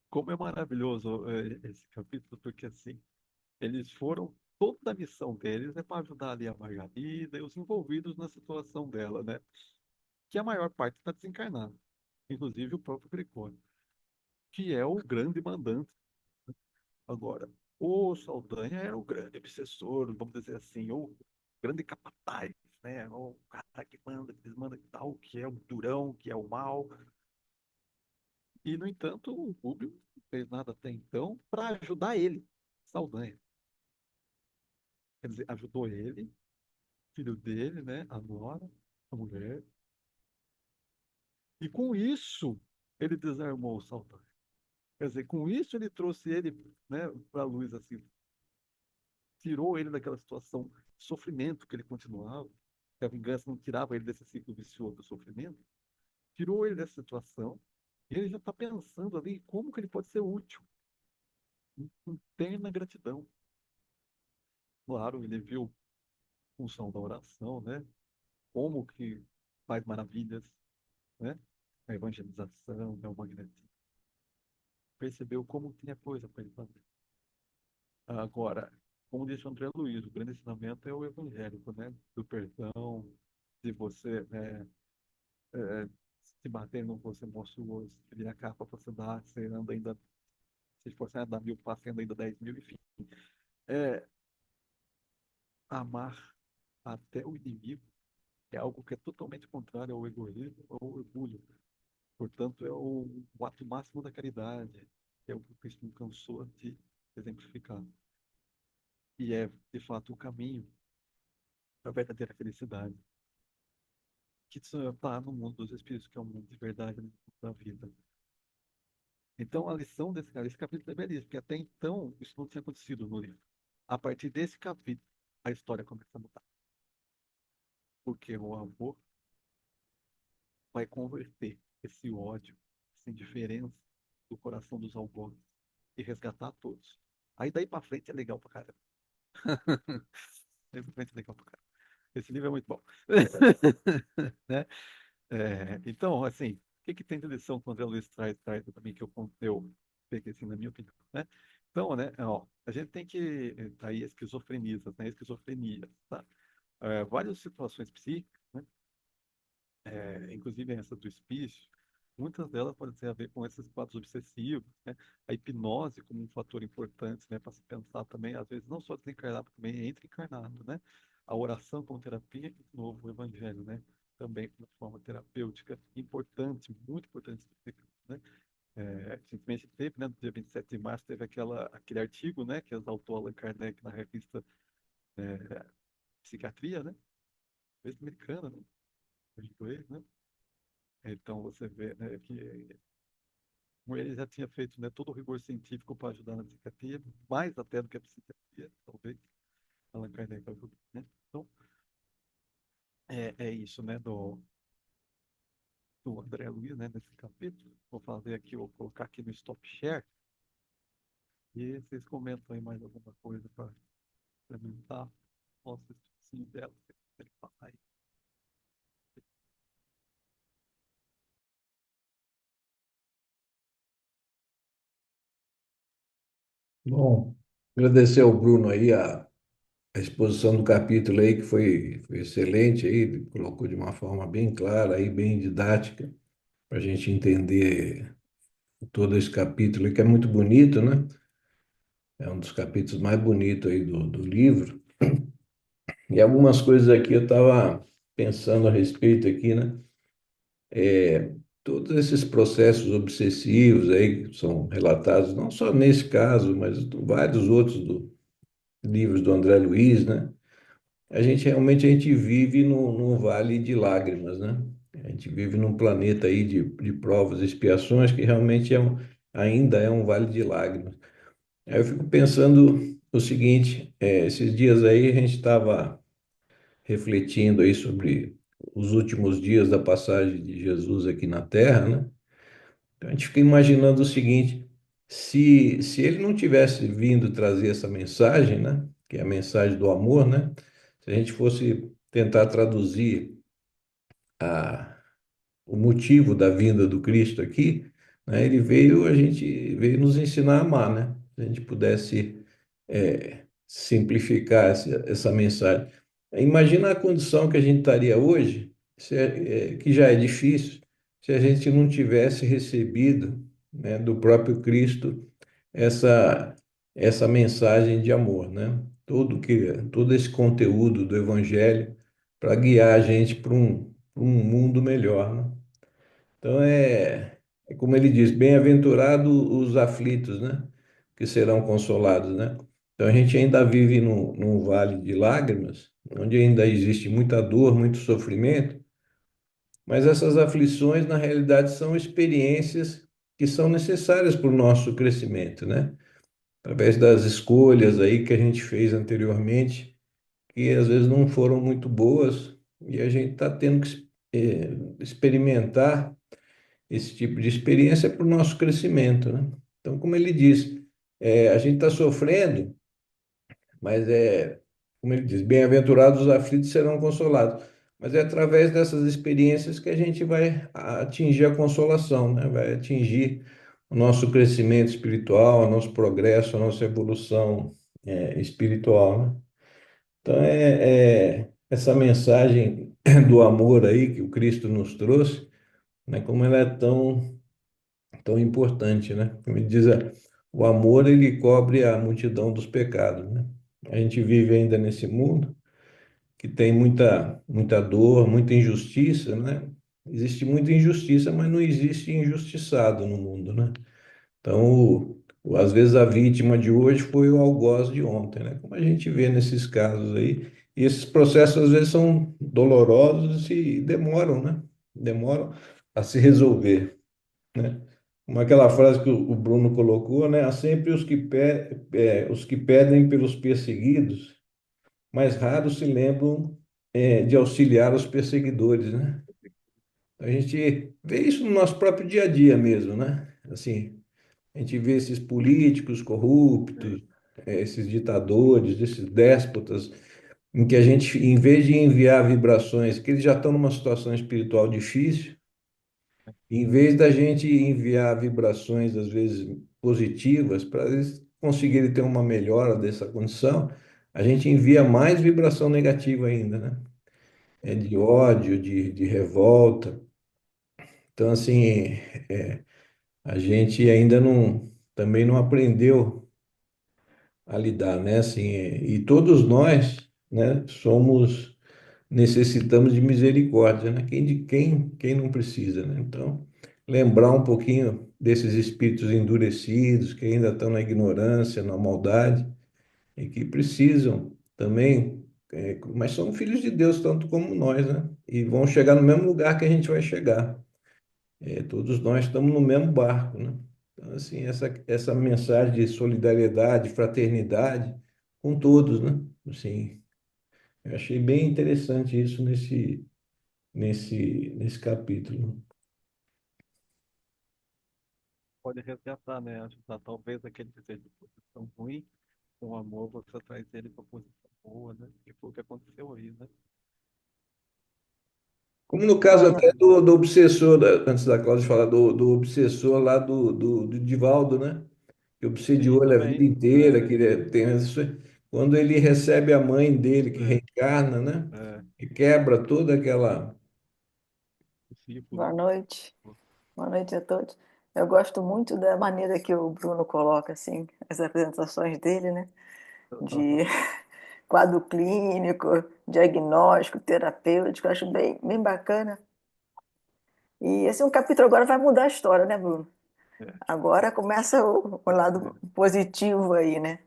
Como é maravilhoso esse capítulo, porque assim, eles foram, toda a missão deles é para ajudar ali a Margarida e os envolvidos na situação dela, né? Que a maior parte está desencarnada, inclusive o próprio Gregório, que é o grande mandante. Agora, o Saldanha era o grande obsessor, vamos dizer assim, o grande capataz, né? O cara que manda, que desmanda e tal, que é o durão, que é o mal. E, no entanto, o Rubio não fez nada até então para ajudar ele, Saldanha. Quer dizer, ajudou ele, filho dele, né? A nora, a mulher. E com isso, ele desarmou o Saldanha. Quer dizer, com isso ele trouxe ele, né, para a luz, assim, tirou ele daquela situação de sofrimento que ele continuava, que a vingança não tirava ele desse ciclo vicioso do sofrimento, tirou ele dessa situação, e ele já está pensando ali em como que ele pode ser útil, com plena gratidão. Claro, ele viu a função da oração, né? Como que faz maravilhas, né? A evangelização, né? O magnetismo. Percebeu como tinha coisa para ele fazer. Agora, como disse o André Luiz, o grande ensinamento é o evangélico, né? Do perdão, de você, né, se bater no você monstruoso, se virar a capa para você dar, você anda ainda, se for você andar 1.000 passos, você anda ainda 10.000, enfim. É, amar até o inimigo é algo que é totalmente contrário ao egoísmo, ao orgulho. Portanto, é o ato máximo da caridade, é o que o Cristo não cansou de exemplificar. E é, de fato, o caminho para a verdadeira felicidade, que está no mundo dos espíritos, que é o mundo de verdade, né, da vida. Então, a lição desse cara, esse capítulo é belíssimo, porque até então isso não tinha acontecido no livro. A partir desse capítulo, a história começa a mudar. Porque o amor vai converter esse ódio, essa indiferença do coração dos algozes e resgatar todos. Aí daí pra frente é legal pra caramba. Daí pra frente é legal pra caramba. Esse livro é muito bom. Né? Então, assim, o que, que tem de lição que o André Luiz traz também que eu peguei assim, na minha opinião, né? Então, né, ó, a gente tem que aí esquizofrenistas, né? Esquizofrenia, tá? Várias situações psíquicas, né? Inclusive essa do hospício, muitas delas podem ter a ver com esses quadros obsessivos, né? A hipnose como um fator importante, né, para se pensar também, às vezes, não só desencarnado, mas também entre encarnado, né? A oração como terapia e, de novo, o evangelho, né? também de uma forma terapêutica importante, muito importante, né? Recentemente teve, né, no dia 27 de março, teve aquele artigo, né, que exaltou Allan Kardec na revista Psiquiatria, né, revista americana, né, em inglês, né. Então você vê, né, que ele já tinha feito, né, todo o rigor científico para ajudar na psiquiatria, mais até do que a psiquiatria, talvez, Allan Kardec ajudou, né. Então, é isso, né, do André Luiz, né, nesse capítulo. Vou fazer aqui, vou colocar aqui no Stop Share, e vocês comentam aí mais alguma coisa para implementar. Mostra o sim dela, se ele falar aí. Bom, agradecer ao Bruno aí a exposição do capítulo aí, que foi excelente aí, ele colocou de uma forma bem clara aí, bem didática, para a gente entender todo esse capítulo aí, que é muito bonito, né? É um dos capítulos mais bonitos aí do livro. E algumas coisas aqui eu estava pensando a respeito aqui, né? Todos esses processos obsessivos aí que são relatados, não só nesse caso, mas em vários outros livros do André Luiz, né? A gente vive num vale de lágrimas, né? A gente vive num planeta aí de provas e expiações que realmente ainda é um vale de lágrimas. Aí eu fico pensando o seguinte, esses dias aí a gente estava refletindo aí sobre os últimos dias da passagem de Jesus aqui na Terra, né? Então a gente fica imaginando o seguinte, se ele não tivesse vindo trazer essa mensagem, né? Que é a mensagem do amor, né? Se a gente fosse tentar traduzir a, o motivo da vinda do Cristo aqui, né? Ele veio, a gente veio nos ensinar a amar, né? Se a gente pudesse simplificar essa mensagem. Imagina a condição que a gente estaria hoje, que já é difícil, se a gente não tivesse recebido, né, do próprio Cristo essa, essa mensagem de amor, né? Todo esse conteúdo do Evangelho para guiar a gente pra um mundo melhor, né? Então é como ele diz, bem-aventurados os aflitos, né? Que serão consolados, né? Então a gente ainda vive num vale de lágrimas, onde ainda existe muita dor, muito sofrimento, mas essas aflições, na realidade, são experiências que são necessárias para o nosso crescimento, né? Através das escolhas aí que a gente fez anteriormente, que às vezes não foram muito boas, e a gente está tendo que experimentar esse tipo de experiência para o nosso crescimento, né? Então, como ele diz, a gente está sofrendo, mas como ele diz, bem-aventurados os aflitos serão consolados. Mas é através dessas experiências que a gente vai atingir a consolação, né? Vai atingir o nosso crescimento espiritual, o nosso progresso, a nossa evolução espiritual, né? Então, essa mensagem do amor aí que o Cristo nos trouxe, né? Como ela é tão importante, né? Como ele diz, o amor ele cobre a multidão dos pecados, né? A gente vive ainda nesse mundo que tem muita dor, muita injustiça, né? Existe muita injustiça, mas não existe injustiçado no mundo, né? Então, às vezes a vítima de hoje foi o algoz de ontem, né? Como a gente vê nesses casos aí. E esses processos às vezes são dolorosos e demoram, né? Demoram a se resolver, né? Como aquela frase que o Bruno colocou, né? Há sempre os que pedem pelos perseguidos, mas raros se lembram, de auxiliar os perseguidores, né? A gente vê isso no nosso próprio dia a dia mesmo, né? Assim, a gente vê esses políticos corruptos, esses ditadores, esses déspotas, em que a gente, em vez de enviar vibrações, que eles já estão numa situação espiritual difícil, em vez da gente enviar vibrações, às vezes, positivas, para eles conseguirem ter uma melhora dessa condição, a gente envia mais vibração negativa ainda, né? É de ódio, de revolta. Então, assim, a gente ainda também não aprendeu a lidar, né? Assim, e todos nós, né, somos necessitamos de misericórdia, né? Quem não precisa, né? Então, lembrar um pouquinho desses espíritos endurecidos que ainda estão na ignorância, na maldade e que precisam também, mas são filhos de Deus tanto como nós, né? E vão chegar no mesmo lugar que a gente vai chegar. Todos nós estamos no mesmo barco, né? Então, assim, essa mensagem de solidariedade, fraternidade com todos, né? Assim, eu achei bem interessante isso nesse capítulo. Pode resgatar, né? Ajudar talvez aquele que esteja em posição ruim, com amor você traz ele para posição boa, né? Que foi o que aconteceu aí, né? Como no caso Boa até noite. do obsessor, antes da Cláudia falar do obsessor lá do Divaldo, né? Que Sim, obsediou ele a vida também. inteira, que ele tem isso. Quando ele recebe a mãe dele, que É, reencarna, né? é, E quebra toda aquela. Boa discípulo. noite. Boa noite a todos. Eu gosto muito da maneira que o Bruno coloca assim as apresentações dele, né? De Aham, quadro clínico, diagnóstico, terapêutico. Eu acho bem bacana. E esse é um capítulo agora vai mudar a história, né, Bruno? é, Agora começa o lado é, positivo aí, né?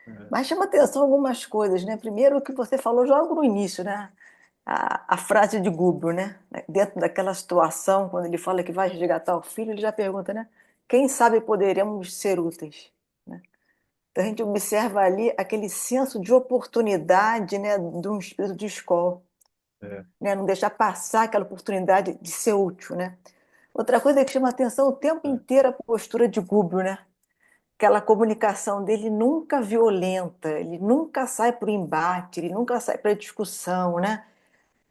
é, Mas chama atenção algumas coisas, né? Primeiro, o que você falou logo no início, né? A frase de Gubro, né? Dentro daquela situação, quando ele fala que vai resgatar o filho, ele já pergunta, né? Quem sabe poderemos ser úteis, né? Então a gente observa ali aquele senso de oportunidade, né, de um espírito de escola, é, né? Não deixar passar aquela oportunidade de ser útil, né? Outra coisa que chama atenção o tempo é, inteiro é a postura de Gubro, né? Aquela comunicação dele nunca violenta, ele nunca sai para o embate, ele nunca sai para a discussão, né?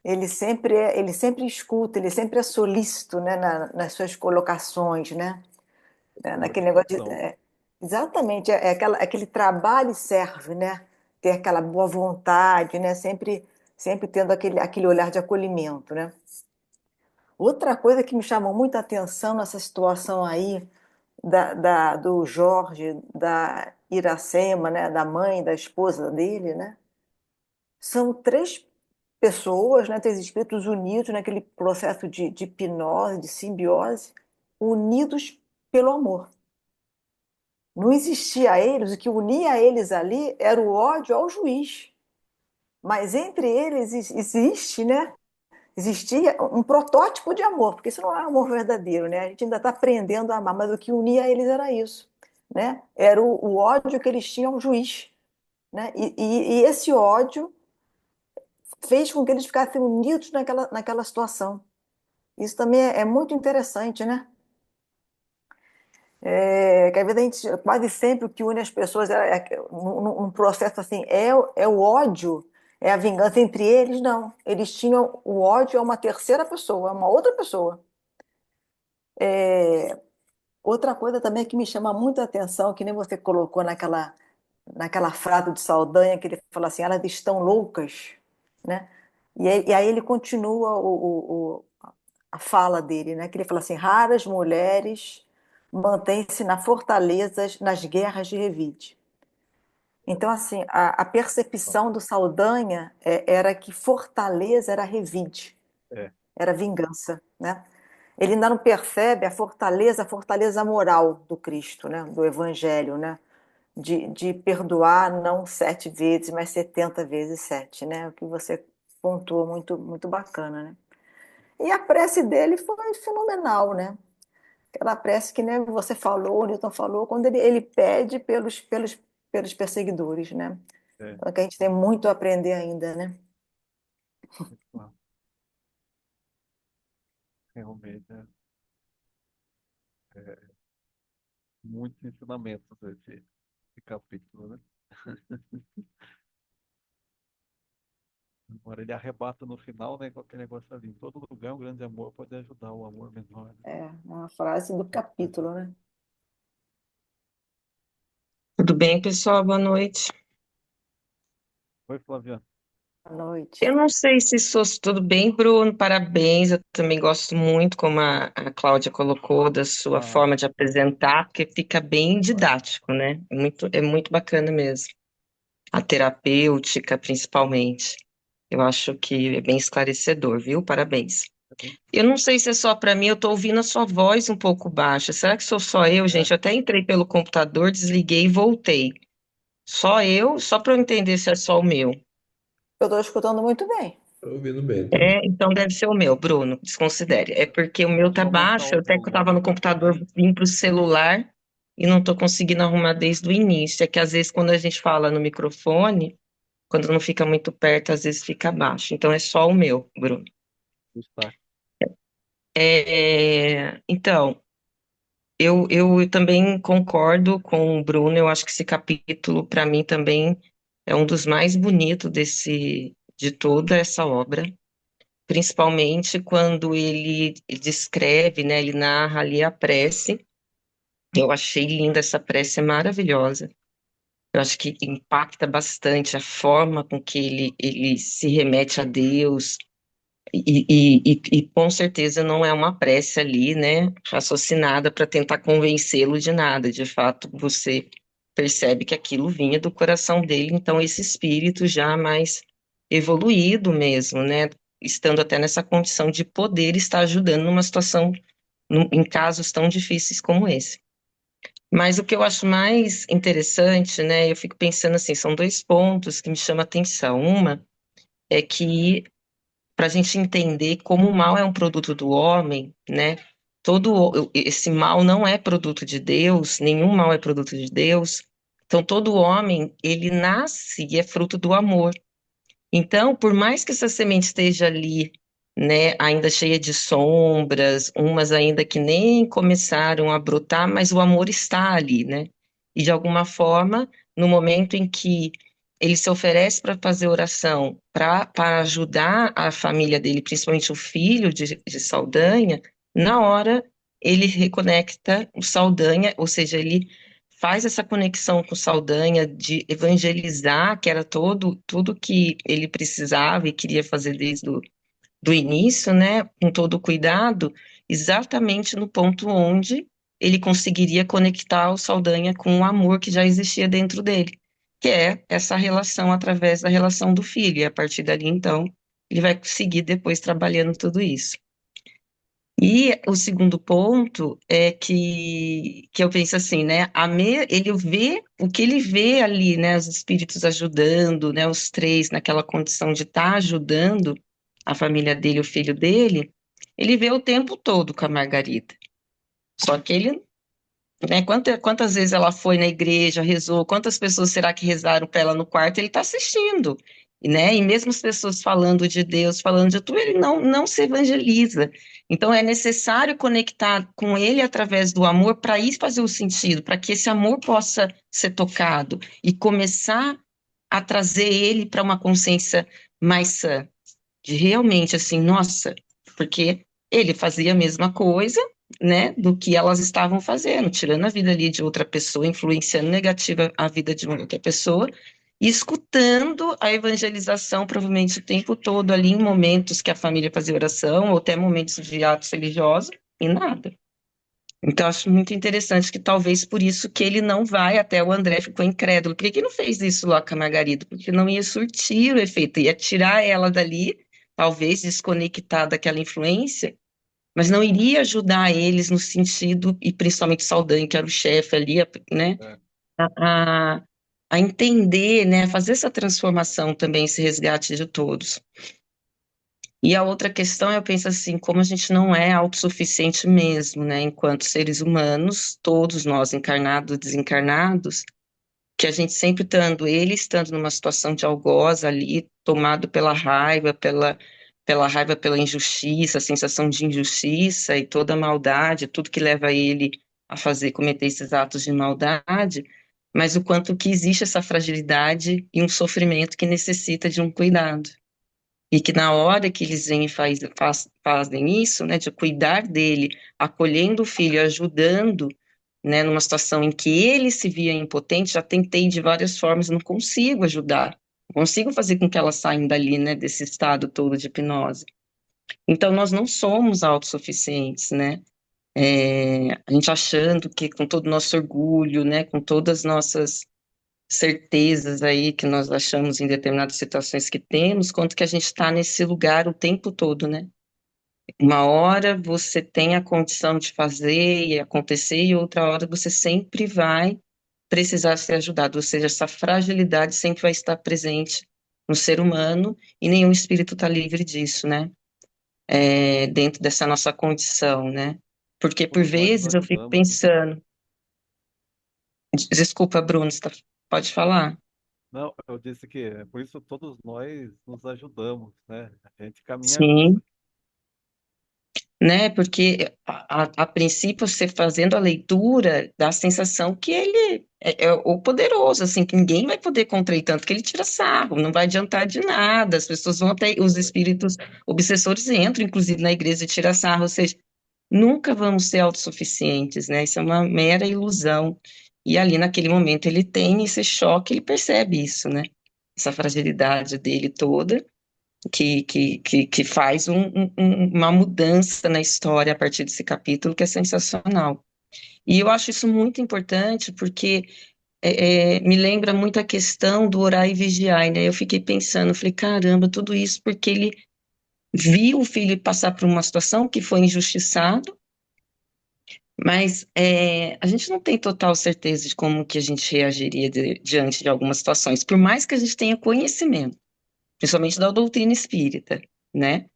Ele sempre escuta, ele sempre é solícito, né, nas suas colocações, né? Naquele negócio de, orientação. exatamente, aquele trabalho serve, né? Ter aquela boa vontade, né? Sempre tendo aquele olhar de acolhimento, né? Outra coisa que me chamou muita atenção nessa situação aí do Jorge, da Iracema, né? Da mãe, da esposa dele, né? São três pessoas, né, três espíritos unidos naquele processo de hipnose, de simbiose, unidos pelo amor. Não existia eles, o que unia eles ali era o ódio ao juiz. Mas entre eles existe, né? Existia um protótipo de amor, porque isso não é amor verdadeiro, né? A gente ainda está aprendendo a amar, mas o que unia eles era isso, né? Era o ódio que eles tinham ao juiz, né? E esse ódio fez com que eles ficassem unidos naquela situação. Isso também é muito interessante, né? Que às vezes a gente, quase sempre o que une as pessoas num processo assim é o ódio, é a vingança entre eles, não. Eles tinham o ódio a uma terceira pessoa, a uma outra pessoa. Outra coisa também que me chama muito a atenção, que nem você colocou naquela frase de Saldanha, que ele fala assim, elas estão loucas, né? E aí ele continua a fala dele, né? Que ele fala assim, raras mulheres mantêm-se na fortalezas nas guerras de revide. Então, assim, a percepção do Saldanha era que fortaleza era revide, É, era vingança, né? Ele ainda não percebe a fortaleza moral do Cristo, né? Do Evangelho, né? De perdoar não 7 vezes, mas 70 vezes 7, né? O que você pontuou muito bacana, né? E a prece dele foi fenomenal, né? Aquela prece que nem você falou, o Newton falou, quando ele pede pelos perseguidores, né? é, Então, que a gente tem muito a aprender ainda, né? claro, realmente é muitos ensinamentos esse capítulo, né? Agora ele arrebata no final, né, com aquele negócio ali. Em todo lugar, um grande amor pode ajudar o amor menor, né? É uma frase do capítulo, né? Tudo bem, pessoal? Boa noite. Oi, Flaviano. Boa noite. Eu não sei se sou tudo bem, Bruno. Parabéns. Eu também gosto muito, como a Cláudia colocou, da sua Ah, forma de apresentar, porque fica bem ah, didático, né? É muito bacana mesmo. A terapêutica, principalmente. Eu acho que é bem esclarecedor, viu? Parabéns. Tá bem? Eu não sei se é só para mim, eu tô ouvindo a sua voz um pouco baixa. Será que sou só eu, É, gente? Eu até entrei pelo computador, desliguei e voltei. Só eu? Só para eu entender se é só o meu. Eu estou escutando muito bem. Estou ouvindo bem também. É, então deve ser o meu, Bruno, desconsidere. É porque o meu vamos tá aumentar baixo, o eu até que eu tava volume no aqui computador, também. vim pro celular e não tô conseguindo arrumar desde o início. É que às vezes quando a gente fala no microfone, quando não fica muito perto, às vezes fica baixo. Então é só o meu, Bruno. Ajustar. Então, eu também concordo com o Bruno, eu acho que esse capítulo, para mim, também é um dos mais bonitos de toda essa obra. Principalmente quando ele descreve, né, ele narra ali a prece. Eu achei linda essa prece, é maravilhosa. Eu acho que impacta bastante a forma com que ele se remete a Deus, e com certeza não é uma prece ali, né, raciocinada para tentar convencê-lo de nada. De fato, você percebe que aquilo vinha do coração dele, então esse espírito já mais evoluído mesmo, né, estando até nessa condição de poder estar ajudando numa situação, em casos tão difíceis como esse. Mas o que eu acho mais interessante, né, eu fico pensando assim, são dois pontos que me chamam a atenção. Uma é que para a gente entender como o mal é um produto do homem, né? Esse mal não é produto de Deus, nenhum mal é produto de Deus. Então, todo homem, ele nasce e é fruto do amor. Então, por mais que essa semente esteja ali, né, ainda cheia de sombras, umas ainda que nem começaram a brotar, mas o amor está ali, né? E de alguma forma, no momento em que ele se oferece para fazer oração, para ajudar a família dele, principalmente o filho de Saldanha, na hora ele reconecta o Saldanha, ou seja, ele faz essa conexão com Saldanha de evangelizar, que era tudo que ele precisava e queria fazer desde do início, né, com todo o cuidado, exatamente no ponto onde ele conseguiria conectar o Saldanha com o amor que já existia dentro dele, que é essa relação através da relação do filho, e a partir dali, então, ele vai seguir depois trabalhando tudo isso. E o segundo ponto é que eu penso assim, né? Ele vê o que ele vê ali, né? Os espíritos ajudando, né? Os três naquela condição de estar ajudando a família dele, o filho dele, ele vê o tempo todo com a Margarida. Só que ele, né? Quantas vezes ela foi na igreja, rezou, quantas pessoas será que rezaram para ela no quarto? Ele está assistindo, né? E mesmo as pessoas falando de Deus, falando de tudo, ele não se evangeliza. Então é necessário conectar com ele através do amor para isso fazer o sentido, para que esse amor possa ser tocado e começar a trazer ele para uma consciência mais sã, de realmente assim, nossa, porque ele fazia a mesma coisa, né, do que elas estavam fazendo, tirando a vida ali de outra pessoa, influenciando negativa a vida de uma outra pessoa, e escutando a evangelização, provavelmente o tempo todo ali, em momentos que a família fazia oração, ou até momentos de atos religiosos, e nada. Então, acho muito interessante que talvez por isso que ele não vai, até o André ficou incrédulo. Por que que não fez isso lá com a Margarida? Porque não ia surtir o efeito, ia tirar ela dali, talvez desconectar daquela influência, mas não iria ajudar eles no sentido, e principalmente Saldanha, que era o chefe ali, né, É, a, a entender, né, fazer essa transformação também, esse resgate de todos. E a outra questão, eu penso assim, como a gente não é autossuficiente mesmo, né, enquanto seres humanos, todos nós, encarnados, desencarnados, que a gente sempre ele estando numa situação de algoz ali, tomado pela raiva, pela injustiça, a sensação de injustiça e toda a maldade, tudo que leva ele a cometer esses atos de maldade, mas o quanto que existe essa fragilidade e um sofrimento que necessita de um cuidado. E que na hora que eles vêm e fazem isso, né, de cuidar dele, acolhendo o filho, ajudando, né, numa situação em que ele se via impotente, já tentei de várias formas, não consigo ajudar, não consigo fazer com que elas saiam dali, né, desse estado todo de hipnose. Então, nós não somos autossuficientes, né, a gente achando que com todo o nosso orgulho, né, com todas as nossas certezas aí que nós achamos em determinadas situações que temos, quanto que a gente está nesse lugar o tempo todo, né? Uma hora você tem a condição de fazer e acontecer, e outra hora você sempre vai precisar ser ajudado, ou seja, essa fragilidade sempre vai estar presente no ser humano, e nenhum espírito está livre disso, né? Dentro dessa nossa condição, né? Porque por Todos nós nos vezes eu fico ajudamos, né? pensando, desculpa, Bruno, pode falar? Não, eu disse que por isso todos nós nos ajudamos, né? A gente caminha Sim, junto. né? Porque a princípio você fazendo a leitura dá a sensação que ele é o poderoso, assim, que ninguém vai poder contrair tanto que ele tira sarro, não vai adiantar de nada. As pessoas vão até, os espíritos obsessores entram, inclusive, na igreja e tiram sarro, ou seja, nunca vamos ser autossuficientes, né? Isso é uma mera ilusão. E ali naquele momento ele tem esse choque, ele percebe isso, né? Essa fragilidade dele toda que faz uma mudança na história a partir desse capítulo, que é sensacional. E eu acho isso muito importante, porque me lembra muito a questão do orar e vigiar, né? Eu fiquei pensando, falei, caramba, tudo isso porque ele viu o filho passar por uma situação que foi injustiçado, mas a gente não tem total certeza de como que a gente reagiria diante de algumas situações, por mais que a gente tenha conhecimento, principalmente da doutrina espírita, né?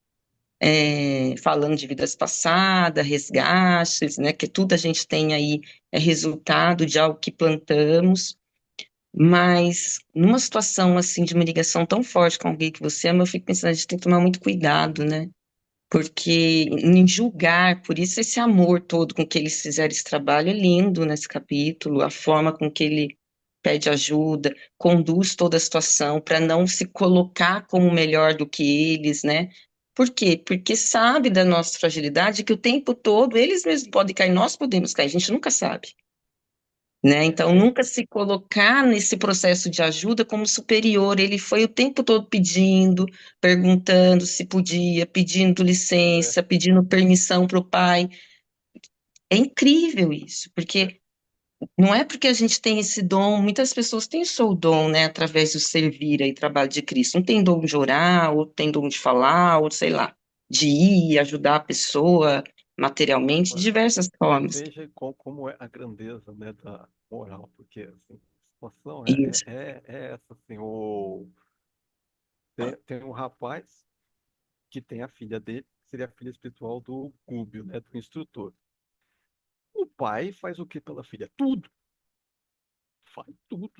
Falando de vidas passadas, resgates, né, que tudo a gente tem aí é resultado de algo que plantamos, mas numa situação assim de uma ligação tão forte com alguém que você ama, eu fico pensando, a gente tem que tomar muito cuidado, né? Porque em julgar, por isso esse amor todo com que eles fizeram esse trabalho é lindo nesse capítulo, a forma com que ele pede ajuda, conduz toda a situação para não se colocar como melhor do que eles, né? Por quê? Porque sabe da nossa fragilidade que o tempo todo eles mesmos podem cair, nós podemos cair, a gente nunca sabe, né? Então, É, nunca se colocar nesse processo de ajuda como superior. Ele foi o tempo todo pedindo, perguntando se podia, pedindo é, licença, pedindo permissão para o pai. É incrível isso, é, porque não é porque a gente tem esse dom, muitas pessoas têm o seu dom, né, através do servir aí, trabalho de Cristo. Um tem dom de orar, outro tem dom de falar, ou sei lá, de ir ajudar a pessoa materialmente, de olha, diversas formas. veja como é a grandeza, né, da moral, porque assim, a situação Isso, é essa, assim, tem um rapaz que tem a filha dele, que seria a filha espiritual do Gúbio, né, do instrutor. O pai faz o que pela filha? Tudo. Faz tudo.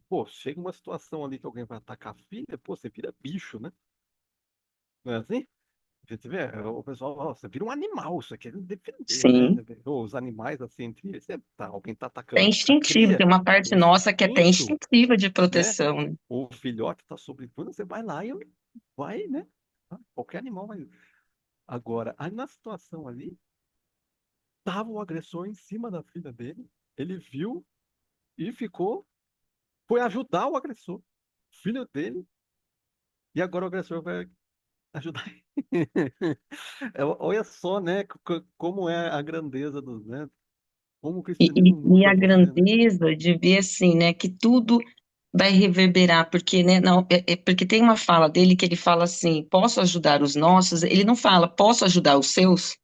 Pô, chega uma situação ali que alguém vai atacar a filha, pô, você vira bicho, né? Não é assim? Você vê, o pessoal, ó, você vira um animal, você quer defender, né? sim. Ou os animais, assim, entre eles, alguém tá É atacando a instintivo, tem cria, uma parte tem nossa que é até instinto, instintiva de né? proteção, né? O filhote tá sobretudo, você vai lá e vai, né? Qualquer animal vai. Agora, aí na situação ali, tava o agressor em cima da filha dele, ele viu e foi ajudar o agressor, filho dele, e agora o agressor vai ajudar. Olha só, né, como é a grandeza dos, né? Como o E, cristianismo e muda a você, né? grandeza de ver assim, né, que tudo vai reverberar, porque, né, não, porque tem uma fala dele que ele fala assim, posso ajudar os nossos, ele não fala, posso ajudar os seus?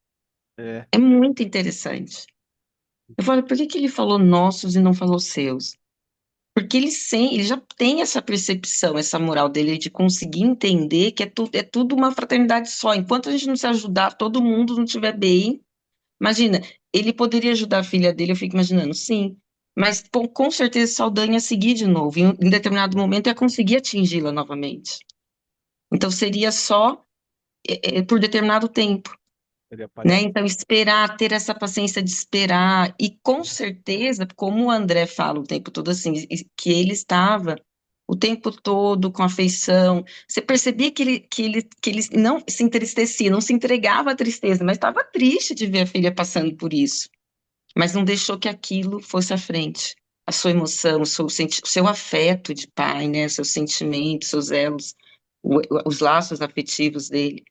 É, É muito interessante. Eu falo, por que que ele falou nossos e não falou seus? Porque ele já tem essa percepção, essa moral dele de conseguir entender que é tudo uma fraternidade só. Enquanto a gente não se ajudar, todo mundo não estiver bem. Imagina, ele poderia ajudar a filha dele, eu fico imaginando, sim. Mas pô, com certeza Saldanha ia seguir de novo. Em determinado é, momento ia conseguir atingi-la novamente. Então seria só por determinado tempo, ele né? aparece. Então esperar, ter essa paciência de esperar. E com certeza, como o André fala o tempo todo assim, que ele estava o tempo todo com afeição. Você percebia que ele não se entristecia, não se entregava à tristeza, mas estava triste de ver a filha passando por isso. Mas não deixou que aquilo fosse à frente. A sua emoção, o seu afeto de pai, né? Seus sentimentos, seus elos, os laços afetivos dele,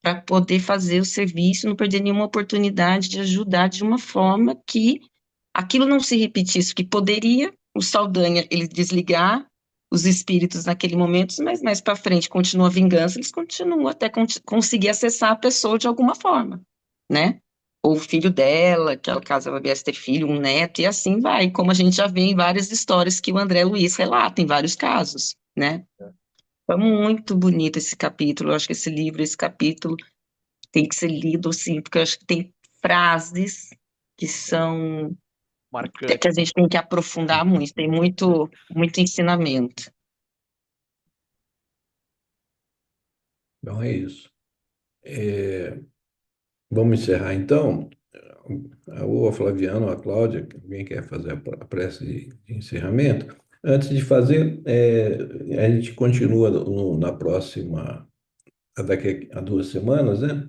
para poder fazer o serviço, não perder nenhuma oportunidade de ajudar de uma forma que aquilo não se repetisse, que poderia, o Saldanha ele desligar os espíritos naquele momento, mas mais para frente continua a vingança, eles continuam até conseguir acessar a pessoa de alguma forma, né? Ou o filho dela, que ela caso ela viesse ter filho, um neto, e assim vai, como a gente já vê em várias histórias que o André Luiz relata, em vários casos, né? Foi muito bonito esse capítulo, eu acho que esse livro, esse capítulo tem que ser lido, assim, porque eu acho que tem frases que são que a Marcante, né? gente tem que aprofundar muito, tem muito ensinamento. Então é isso. Vamos encerrar então. Ou a Flaviana ou a Cláudia, alguém quer fazer a prece de encerramento? Antes de fazer, a gente continua na próxima, daqui a 2 semanas, né?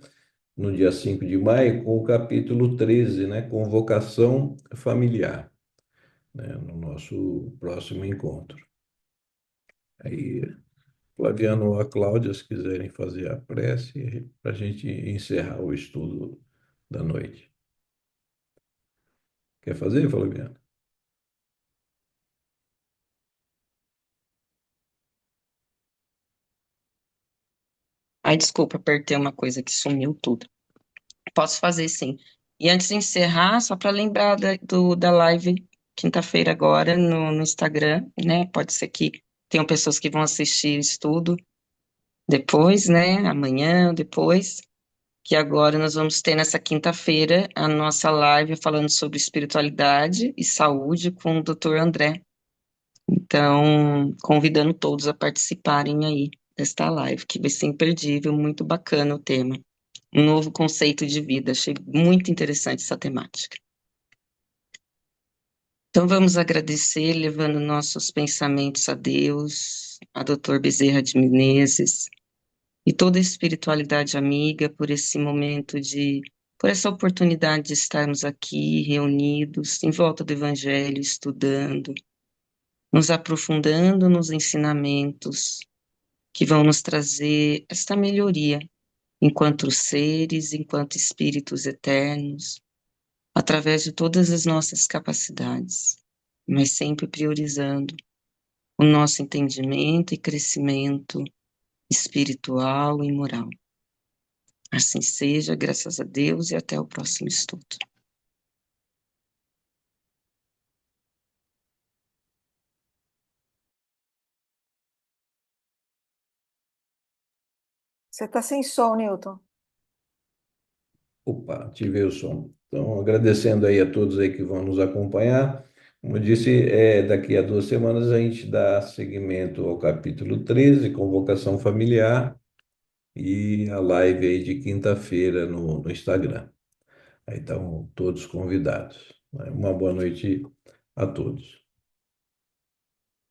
No dia 5 de maio, com o capítulo 13, né? Convocação familiar, né? No nosso próximo encontro. Aí, Flaviano ou a Cláudia, se quiserem fazer a prece, para a gente encerrar o estudo da noite. Quer fazer, Flaviano? Ai, desculpa, apertei uma coisa que sumiu tudo. Posso fazer sim. E antes de encerrar, só para lembrar da live quinta-feira agora no Instagram, né? Pode ser que tenham pessoas que vão assistir isso tudo depois, né? Amanhã, depois. Que agora nós vamos ter nessa quinta-feira a nossa live falando sobre espiritualidade e saúde com o Dr. André. Então, convidando todos a participarem aí desta live, que vai ser imperdível, muito bacana o tema. Um novo conceito de vida, achei muito interessante essa temática. Então, vamos agradecer, levando nossos pensamentos a Deus, a Dr. Bezerra de Menezes, e toda a espiritualidade amiga por esse momento por essa oportunidade de estarmos aqui reunidos em volta do Evangelho, estudando, nos aprofundando nos ensinamentos que vão nos trazer esta melhoria enquanto seres, enquanto espíritos eternos, através de todas as nossas capacidades, mas sempre priorizando o nosso entendimento e crescimento espiritual e moral. Assim seja, graças a Deus, e até o próximo estudo. Você está sem som, Newton. Opa, ativei o som. Então, agradecendo aí a todos aí que vão nos acompanhar. Como eu disse, daqui a 2 semanas a gente dá seguimento ao capítulo 13, Convocação Familiar, e a live aí de quinta-feira no Instagram. Aí estão todos convidados. Uma boa noite a todos.